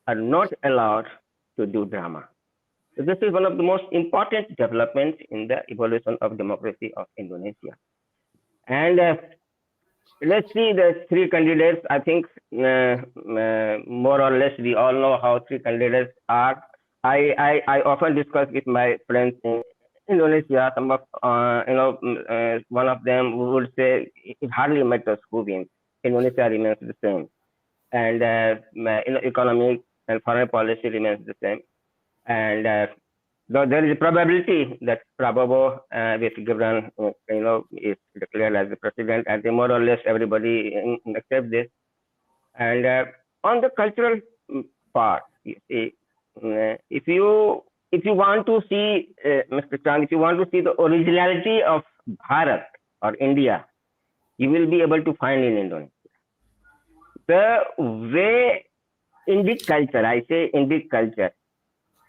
Speaker 2: are not allowed to do drama. So this is one of the most important developments in the evolution of democracy of Indonesia. And let's see the 3 candidates. I think more or less we all know how 3 candidates are. I often discuss with my friends Indonesia, some of one of them would say it hardly matters who wins. Indonesia remains the same, and economic and foreign policy remains the same. And though there is a probability that Prabowo with Gibran, is declared as the president, and more or less everybody accepts this. And on the cultural part, you see, if you want to see, Mr. Chang, if you want to see the originality of Bharat or India, you will be able to find in Indonesia. The way Indic culture, I say Indic culture,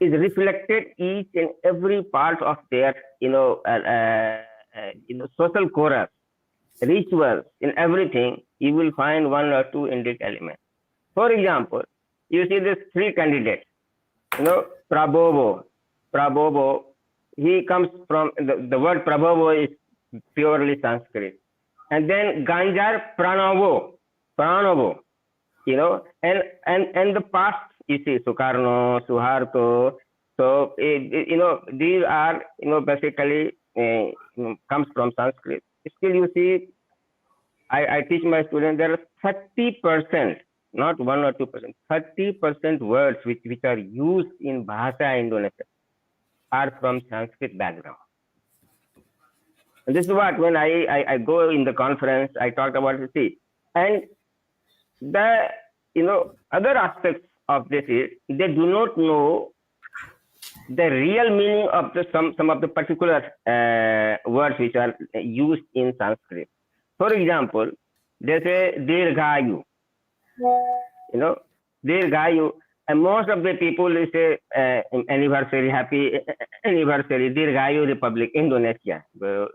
Speaker 2: is reflected each and every part of their, social chorus, rituals, in everything, you will find one or two Indic elements. For example, you see these three candidates, Prabowo, he comes from, the word Prabowo is purely Sanskrit. And then Ganjar Pranovo, and the past, you see, Sukarno, Suharto. So, these are, basically comes from Sanskrit. Still, you see, I teach my students, there are 30%, not 1 or 2%, 30% words which are used in Bhasha Indonesia are from Sanskrit background. And this is what, when I go in the conference, I talk about it, see. And the, other aspects of this is, they do not know the real meaning of some of the particular words which are used in Sanskrit. For example, they say Dirghayu, Dirghayu, and most of the people they say anniversary, happy anniversary, Dirghayu Republic, Indonesia. So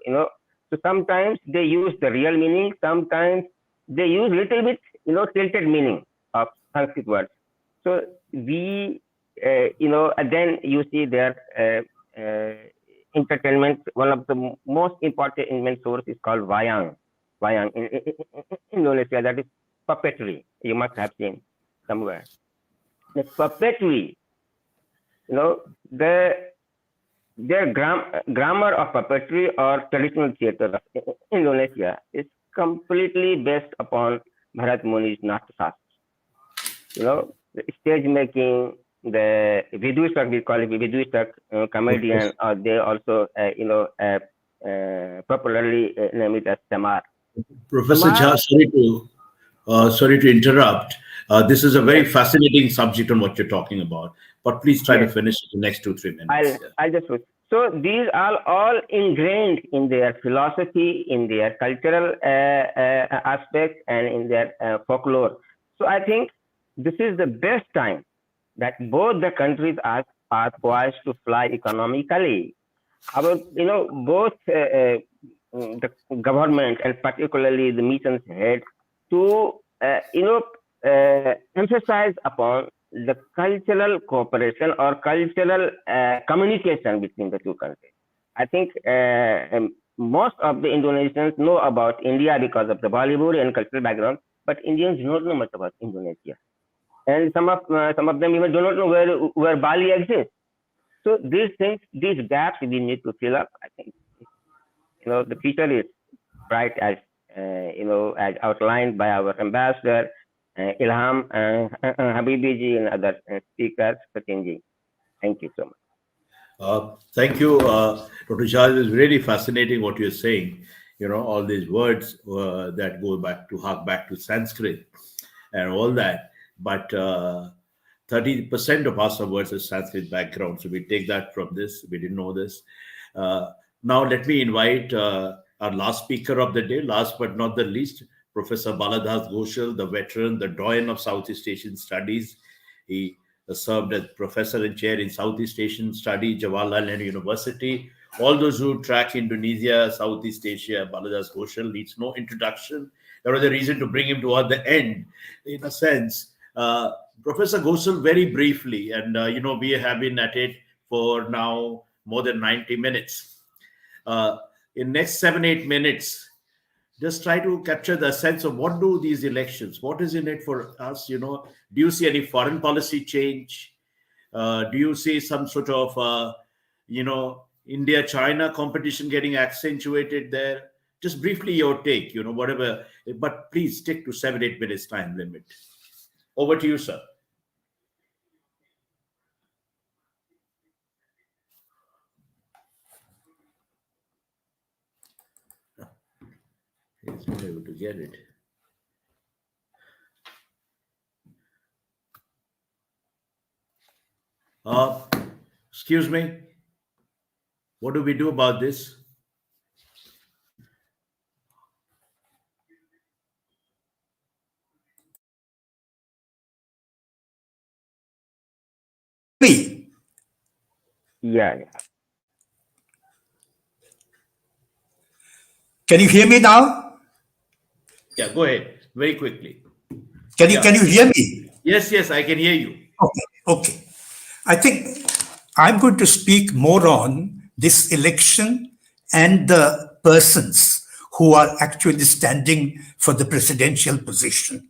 Speaker 2: sometimes they use the real meaning, sometimes they use little bit, tilted meaning of Sanskrit words. So we, and then you see their entertainment. One of the most important entertainment source is called wayang in Indonesia. That is puppetry. You must have seen somewhere. The puppetry, their grammar of puppetry or traditional theater of Indonesia is completely based upon Bharat Muni's Natasas. The stage making, the Vidushak, we call it Vidushak comedian, or they also, popularly name it as Samar.
Speaker 1: Professor Jha, sorry to interrupt. This is a very fascinating subject on what you're talking about, but please try to finish it in the next 2-3 minutes.
Speaker 2: I'll just switch. So these are all ingrained in their philosophy, in their cultural aspects, and in their folklore. So I think this is the best time that both the countries are poised to fly economically. Both the government and particularly the missions head to emphasize upon the cultural cooperation or cultural communication between the two countries. I think most of the Indonesians know about India because of the Bollywood and cultural background, but Indians do not know much about Indonesia, and some of them even do not know where Bali exists. So these things, these gaps, we need to fill up. I think the future is bright, as as outlined by our ambassador, Ilham, Habibie and other speakers, Sachin. Thank you so much.
Speaker 1: Thank you, Dr. Shah. It's really fascinating what you're saying. All these words that hark back to Sanskrit and all that. But 30% of us are words of Sanskrit background. So we take that from this. We didn't know this. Now let me invite our last speaker of the day, last but not the least, Professor Baladas Ghoshal, the veteran, the doyen of Southeast Asian Studies. He served as professor and chair in Southeast Asian Studies, Jawaharlal Nehru University. All those who track Indonesia, Southeast Asia, Baladas Ghoshal needs no introduction. There was a reason to bring him toward the end, in a sense. Professor Ghoshal, very briefly, and we have been at it for now more than 90 minutes. In next 7-8 minutes, just try to capture the sense of what do these elections, what is in it for us? Do you see any foreign policy change? Do you see some sort of, India-China competition getting accentuated there? Just briefly your take, whatever, but please stick to 7-8 minutes time limit. Over to you, sir. He's not able to get it. Excuse me. What do we do about this?
Speaker 4: Me.
Speaker 2: Yeah.
Speaker 4: Can you hear me now?
Speaker 1: Yeah, go ahead. Very quickly.
Speaker 4: Can you hear me?
Speaker 1: Yes, I can hear you.
Speaker 4: Okay. I think I'm going to speak more on this election and the persons who are actually standing for the presidential position.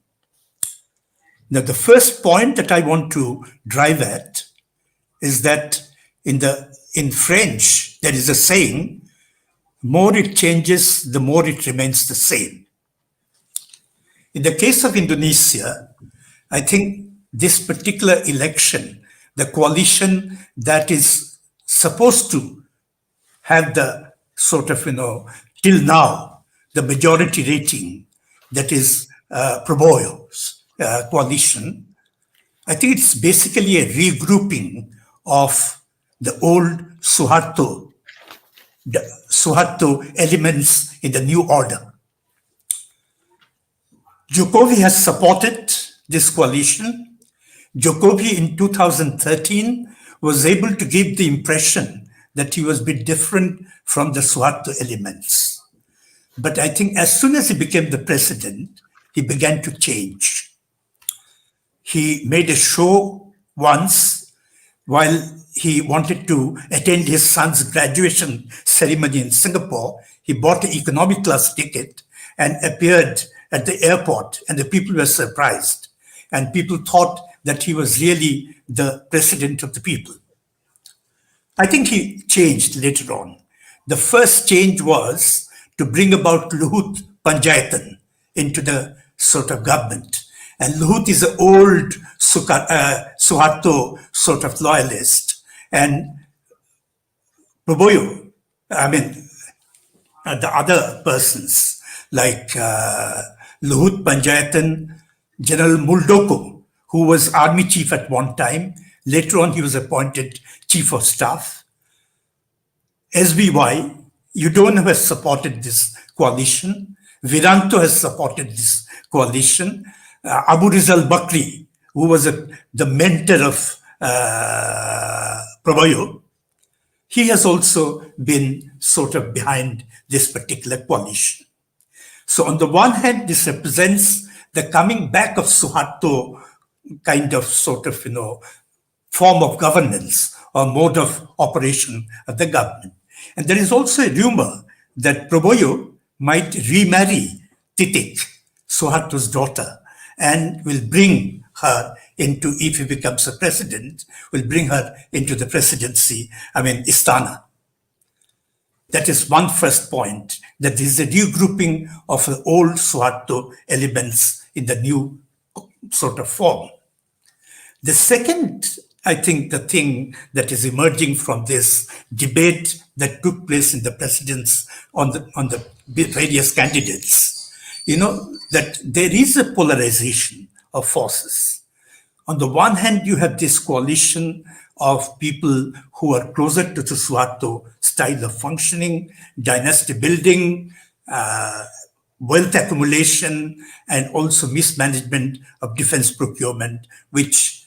Speaker 4: Now, the first point that I want to drive at is that in French, there is a saying, more it changes, the more it remains the same. In the case of Indonesia, I think this particular election, the coalition that is supposed to have the sort of, till now, the majority rating that is Prabowo's coalition, I think it's basically a regrouping of the old Suharto elements in the new order. Jokowi has supported this coalition. Jokowi in 2013 was able to give the impression that he was a bit different from the Suharto elements. But I think as soon as he became the president, he began to change. He made a show once while he wanted to attend his son's graduation ceremony in Singapore. He bought an economy class ticket and appeared at the airport, and the people were surprised. And people thought that he was really the president of the people. I think he changed later on. The first change was to bring about Luhut Panjaitan into the sort of government. And Luhut is an old Suharto sort of loyalist. And Prabowo, the other persons like Luhut Panjaitan, General Muldoko, who was army chief at one time. Later on, he was appointed chief of staff. SBY, Yudhoyono has supported this coalition. Viranto has supported this coalition. Abu Rizal Bakri, who was the mentor of Prabowo, he has also been sort of behind this particular coalition. So on the one hand, this represents the coming back of Suharto kind of sort of, form of governance or mode of operation of the government. And there is also a rumor that Prabowo might remarry Titik, Suharto's daughter, and will bring her into, if he becomes a president, will bring her into the presidency, Istana. That is one first point, that there is a regrouping of the old Suharto elements in the new sort of form. The second, I think, the thing that is emerging from this debate that took place in the presidents on the various candidates, that there is a polarization of forces. On the one hand, you have this coalition of people who are closer to the Suharto style of functioning, dynasty building, wealth accumulation, and also mismanagement of defense procurement, which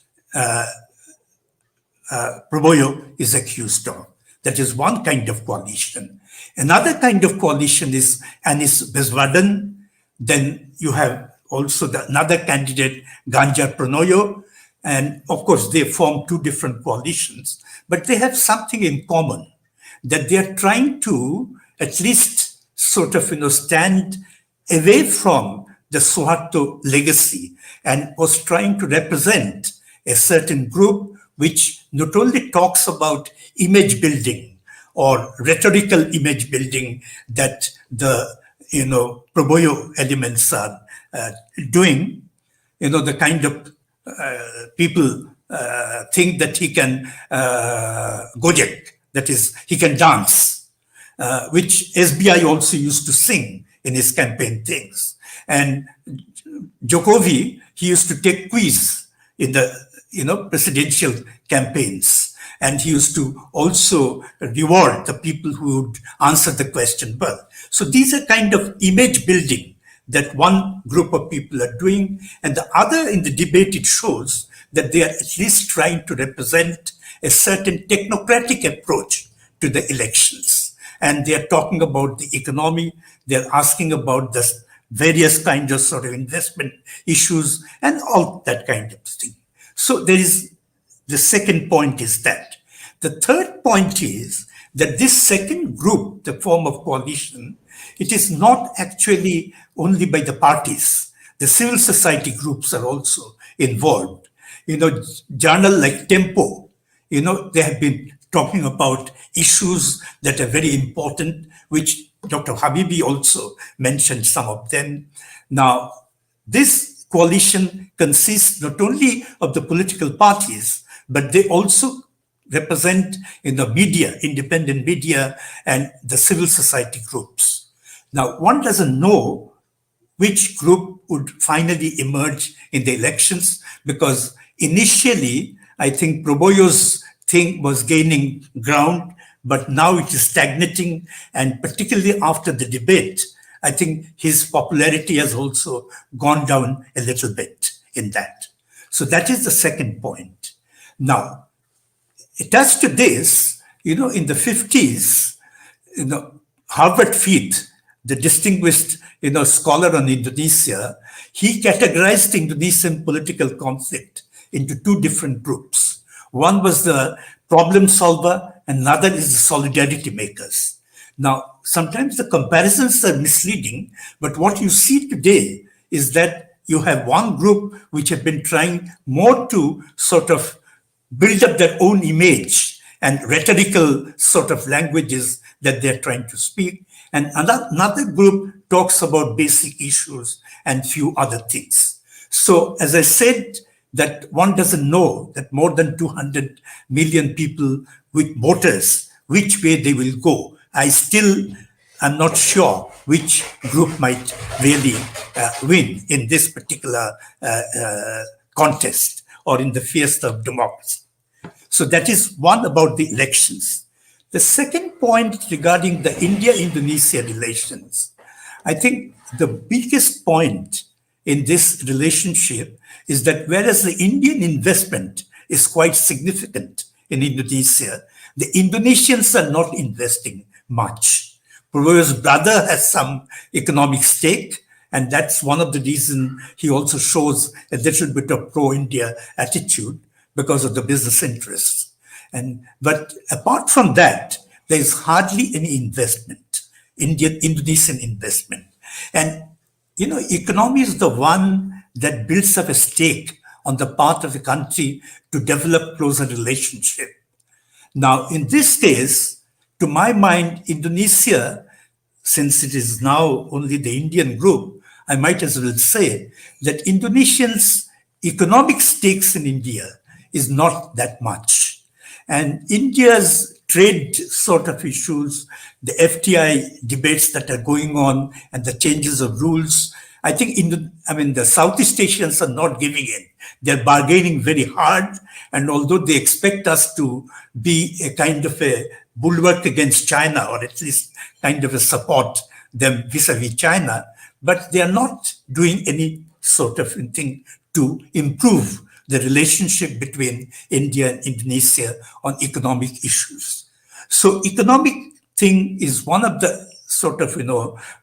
Speaker 4: Prabowo is accused of. That is one kind of coalition. Another kind of coalition is Anies Baswedan. Then you have also another candidate, Ganjar Pranowo. And of course, they form two different coalitions, but they have something in common, that they are trying to at least sort of, stand away from the Suharto legacy and was trying to represent a certain group which not only talks about image building or rhetorical image building that the Prabowo elements are doing. The kind of people think that he can gojek, that is, he can dance, which SBI also used to sing in his campaign things. And Jokowi, he used to take quiz in the presidential campaigns, and he used to also reward the people who would answer the question well. So these are kind of image building that one group of people are doing, and the other, in the debate, it shows that they are at least trying to represent a certain technocratic approach to the elections. And they are talking about the economy, they're asking about the various kinds of sort of investment issues and all that kind of thing. So there is, the second point is that. The third point is that this second group, the form of coalition, it is not actually only by the parties. The civil society groups are also involved. Journal like Tempo, they have been talking about issues that are very important, which Dr. Habibie also mentioned some of them. Now, this coalition consists not only of the political parties, but they also represent in the media, independent media, and the civil society groups. Now, one doesn't know which group would finally emerge in the elections, because initially, I think Prabowo's thing was gaining ground, but now it is stagnating, and particularly after the debate, I think his popularity has also gone down a little bit in that. So that is the second point. Now, attached to this, in the 50s, Harvard Feith, the distinguished, scholar on Indonesia, he categorized the Indonesian political conflict into two different groups. One was the problem solver, and another is the solidarity makers. Now, sometimes the comparisons are misleading, but what you see today is that you have one group which have been trying more to sort of build up their own image and rhetorical sort of languages that they're trying to speak. And another group talks about basic issues and few other things. So as I said, that one doesn't know that more than 200 million people with voters, which way they will go. I still am not sure which group might really win in this particular contest or in the fiesta of democracy. So that is one about the elections. The second point regarding the India-Indonesia relations, I think the biggest point in this relationship is that whereas the Indian investment is quite significant in Indonesia, the Indonesians are not investing much. Prabowo's brother has some economic stake, and that's one of the reasons he also shows a little bit of pro-India attitude because of the business interests. But apart from that, there is hardly any investment, Indonesian investment. And, economy is the one that builds up a stake on the part of the country to develop closer relationship. Now, in this case, to my mind, Indonesia, since it is now only the Indian group, I might as well say that Indonesians' economic stakes in India is not that much. And India's trade sort of issues, the FTI debates that are going on and the changes of rules, I think the Southeast Asians are not giving in. They're bargaining very hard. And although they expect us to be a kind of a bulwark against China, or at least kind of a support them vis-a-vis China, but they are not doing any sort of thing to improve the relationship between India and Indonesia on economic issues. So economic thing is one of the sort of,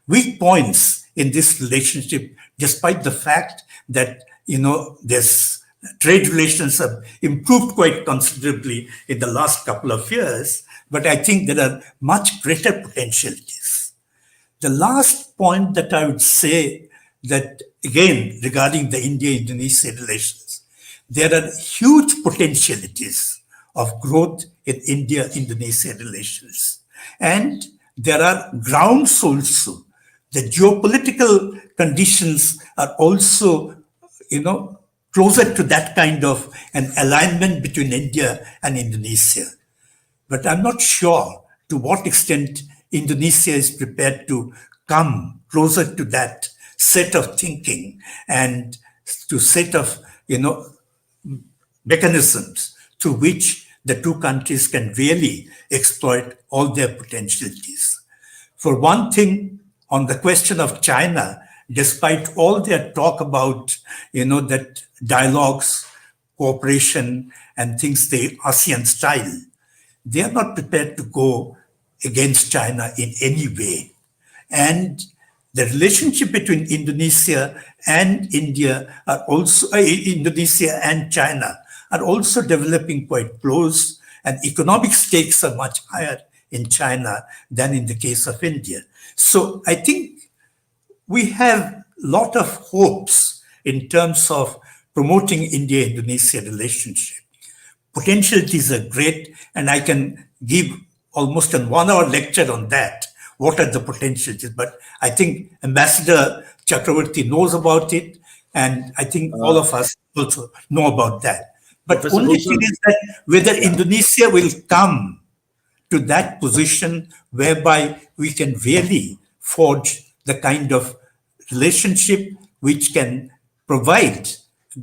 Speaker 4: weak points in this relationship, despite the fact that, there's trade relations have improved quite considerably in the last couple of years, but I think there are much greater potentialities. The last point that I would say that, again, regarding the India-Indonesia relations, there are huge potentialities of growth in India-Indonesia relations. And there are grounds also. The geopolitical conditions are also, closer to that kind of an alignment between India and Indonesia. But I'm not sure to what extent Indonesia is prepared to come closer to that set of thinking and to set of, mechanisms through which the two countries can really exploit all their potentialities. For one thing, on the question of China, despite all their talk about, that dialogues, cooperation, and things the ASEAN style, they are not prepared to go against China in any way. And the relationship between Indonesia and India are also, Indonesia and China are also developing quite close, and economic stakes are much higher in China than in the case of India. So I think we have a lot of hopes in terms of promoting India-Indonesia relationship. Potentialities are great, and I can give almost a 1 hour lecture on that. What are the potentialities? But I think Ambassador Chakravorty knows about it, and I think all of us also know about that. But
Speaker 1: Professor
Speaker 4: only thing
Speaker 1: Gosal,
Speaker 4: is that whether Indonesia will come to that position whereby we can really forge the kind of relationship which can provide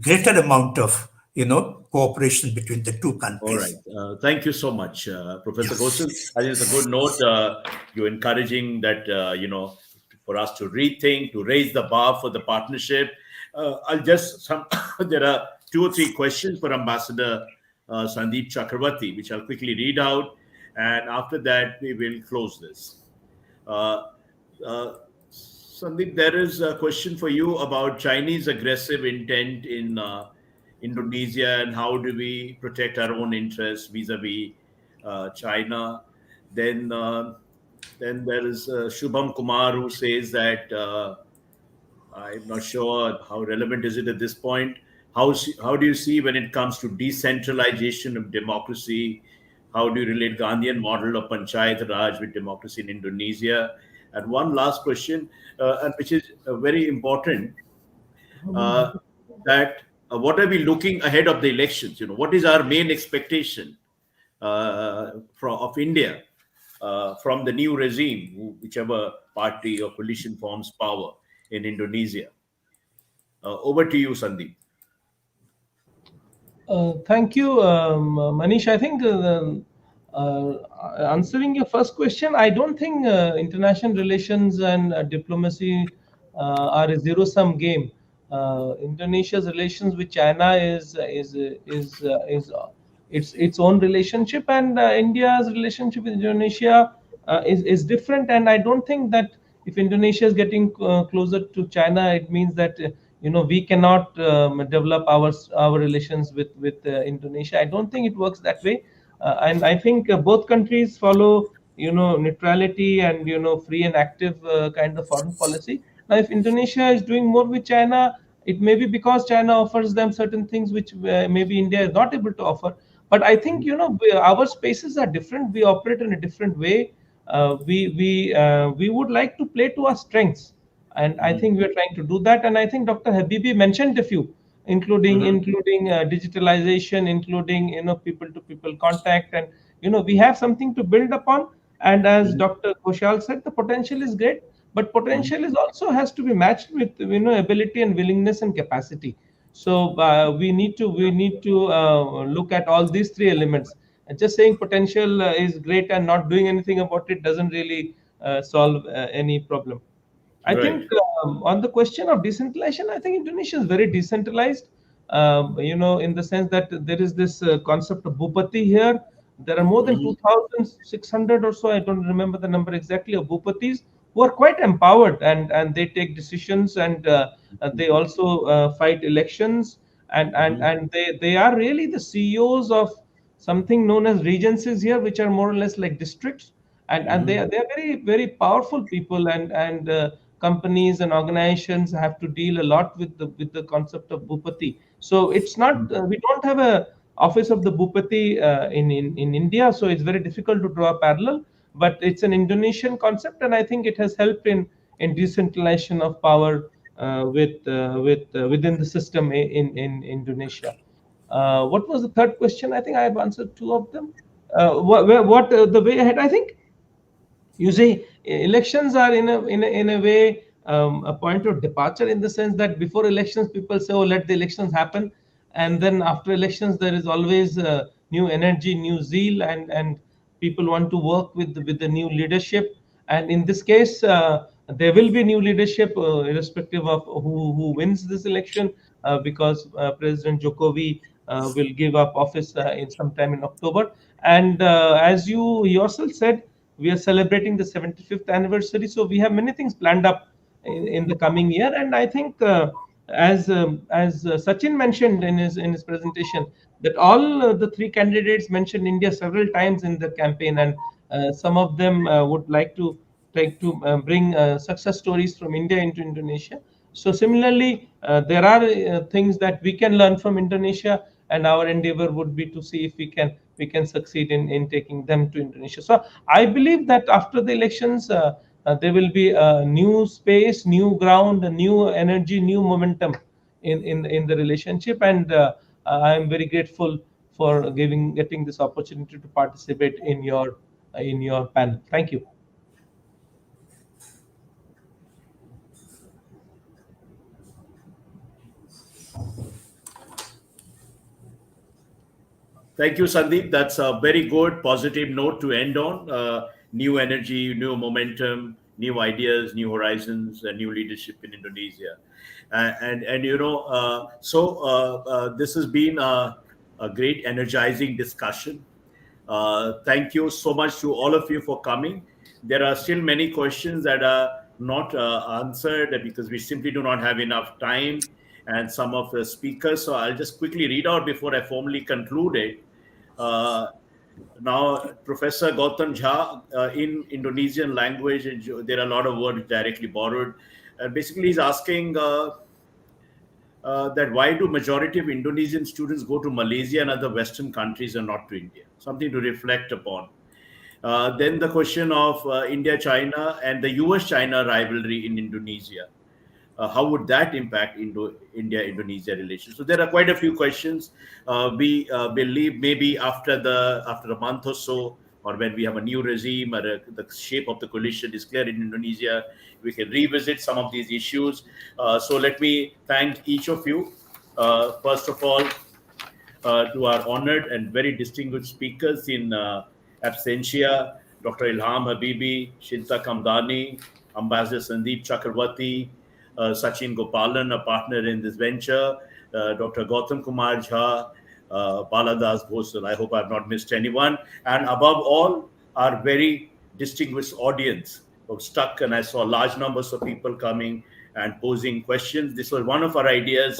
Speaker 4: greater amount of cooperation between the two
Speaker 1: all right.
Speaker 4: countries.
Speaker 1: Thank you so much, Professor Gosal. I think it's a good note. You're encouraging that, for us to rethink, to raise the bar for the partnership. There are two or three questions for Ambassador Sandeep Chakravorty, which I'll quickly read out. And after that, we will close this. Uh, uh, Sandeep, there is a question for you about Chinese aggressive intent in Indonesia, and how do we protect our own interests vis-a-vis China. Then, then there is Shubham Kumar, who says that I'm not sure how relevant is it at this point. How do you see when it comes to decentralization of democracy? How do you relate Gandhian model of Panchayat Raj with democracy in Indonesia? And one last question, and which is very important, uh, that what are we looking ahead of the elections? What is our main expectation of India from the new regime, whichever party or coalition forms power in Indonesia? Over to you, Sandeep.
Speaker 7: Thank you, Manish. I think answering your first question, I don't think international relations and diplomacy are a zero-sum game. Indonesia's relations with China is its own relationship, and India's relationship with Indonesia is different. And I don't think that if Indonesia is getting closer to China, it means that we cannot develop our relations with Indonesia. I don't think it works that way, and I think both countries follow neutrality and free and active kind of foreign policy. Now, if Indonesia is doing more with China, it may be because China offers them certain things which maybe India is not able to offer. But I think our spaces are different. We operate in a different way. We would like to play to our strengths, and I think we are trying to do that. And I think Dr. Habibie mentioned a few, including digitalization, including people to people contact, and we have something to build upon. And as Dr. Ghoshal said, the potential is great, but potential is also has to be matched with ability and willingness and capacity. So we need to look at all these three elements. And just saying potential is great and not doing anything about it doesn't really solve any problem. I
Speaker 1: Right.
Speaker 7: think on the question of decentralization, I think Indonesia is very decentralized. In the sense that there is this concept of bupati here. There are more than
Speaker 1: Mhm.
Speaker 7: 2,600 or so. I don't remember the number exactly of bupatis who are quite empowered, and they take decisions, and they also fight elections, and they are really the CEOs of something known as regencies here, which are more or less like districts, and they are very very powerful people, and companies and organizations have to deal a lot with the concept of bupati. So it's not we don't have a office of the bupati in India, so it's very difficult to draw a parallel. but it's an Indonesian concept, and I think it has helped in decentralization of power within the system in Indonesia. What was the third question? I think I have answered two of them. What the way ahead? I think, you see, elections are in a way a point of departure, in the sense that before elections people say, oh, let the elections happen, and then after elections there is always new energy, new zeal, and people want to work with the new leadership. And in this case, there will be new leadership irrespective of who wins this election, because President Jokowi will give up office in sometime in October. And as you yourself said, we are celebrating the 75th anniversary, so we have many things planned up in the coming year. And I think, as Sachin mentioned in his presentation, that all the three candidates mentioned India several times in the campaign, and some of them would like to bring success stories from India into Indonesia. So similarly, there are things that we can learn from Indonesia, and our endeavor would be to see if we can succeed in taking them to Indonesia. So I believe that after the elections, there will be a new space, new ground, a new energy, new momentum in the relationship, and I am very grateful for getting this opportunity to participate in your panel. Thank you.
Speaker 1: Thank you, Sandeep. That's a very good, positive note to end on. New energy, new momentum, new ideas, new horizons, and new leadership in Indonesia. And this has been a great, energizing discussion. Thank you so much to all of you for coming. There are still many questions that are not answered because we simply do not have enough time and some of the speakers. So I'll just quickly read out before I formally conclude it. Uh, Now, Professor Gautam Jha, in Indonesian language, and there are a lot of words directly borrowed. Basically, he's asking that why do majority of Indonesian students go to Malaysia and other Western countries and not to India? Something to reflect upon. Then the question of India-China and the US-China rivalry in Indonesia. How would that impact India-Indonesia relations? So there are quite a few questions. We believe maybe after a month or so, or when we have a new regime or the shape of the coalition is clear in Indonesia, we can revisit some of these issues. So let me thank each of you. First of all, to our honored and very distinguished speakers in absentia, Dr. Ilham Habibie, Shinta Kamdani, Ambassador Sandeep Chakravorty, Sachin Gopalan, a partner in this venture, Dr. Gautam Kumar Jha, Baladas Bhosal. I hope I've not missed anyone. And above all, our very distinguished audience who stuck, and I saw large numbers of people coming and posing questions. This was one of our ideas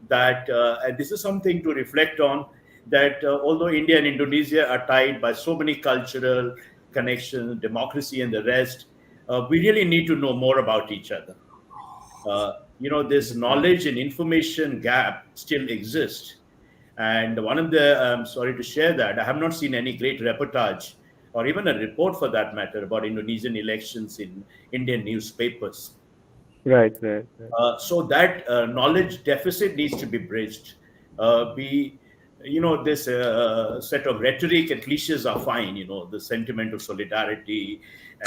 Speaker 1: that, and this is something to reflect on, that although India and Indonesia are tied by so many cultural connections, democracy, and the rest, we really need to know more about each other. This knowledge and information gap still exists. And one of the, I'm sorry to share that, I have not seen any great reportage or even a report for that matter about Indonesian elections in Indian newspapers.
Speaker 2: Right.
Speaker 1: So that knowledge deficit needs to be bridged. This set of rhetoric and cliches are fine. The sentiment of solidarity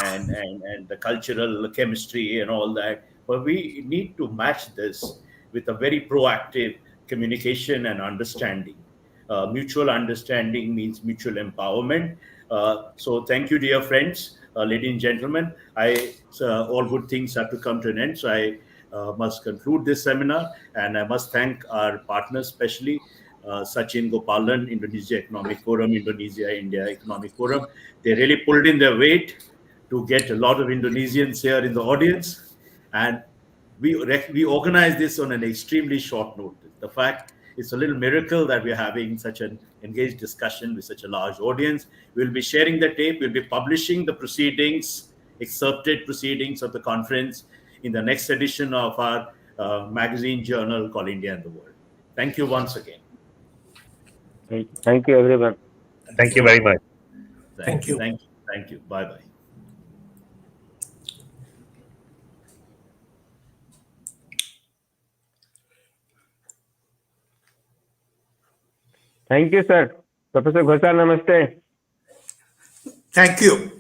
Speaker 1: and the cultural chemistry and all that. But we need to match this with a very proactive communication and understanding. Mutual understanding means mutual empowerment. So thank you, dear friends, ladies and gentlemen. All good things have to come to an end. So I must conclude this seminar, and I must thank our partners, especially Sachin Gopalan, Indonesia Economic Forum, Indonesia India Economic Forum. They really pulled in their weight to get a lot of Indonesians here in the audience, and we organized this on an extremely short notice. The fact it's a little miracle that we're having such an engaged discussion with such a large audience. We'll be sharing the tape. We'll be publishing the proceedings, excerpted proceedings of the conference in the next edition of our magazine journal called India and the World. Thank you once again.
Speaker 2: Thank you, everyone.
Speaker 5: Thank you very much.
Speaker 1: Thank you. Bye-bye.
Speaker 2: Thank you, sir. Professor Ghosa, namaste.
Speaker 4: Thank you.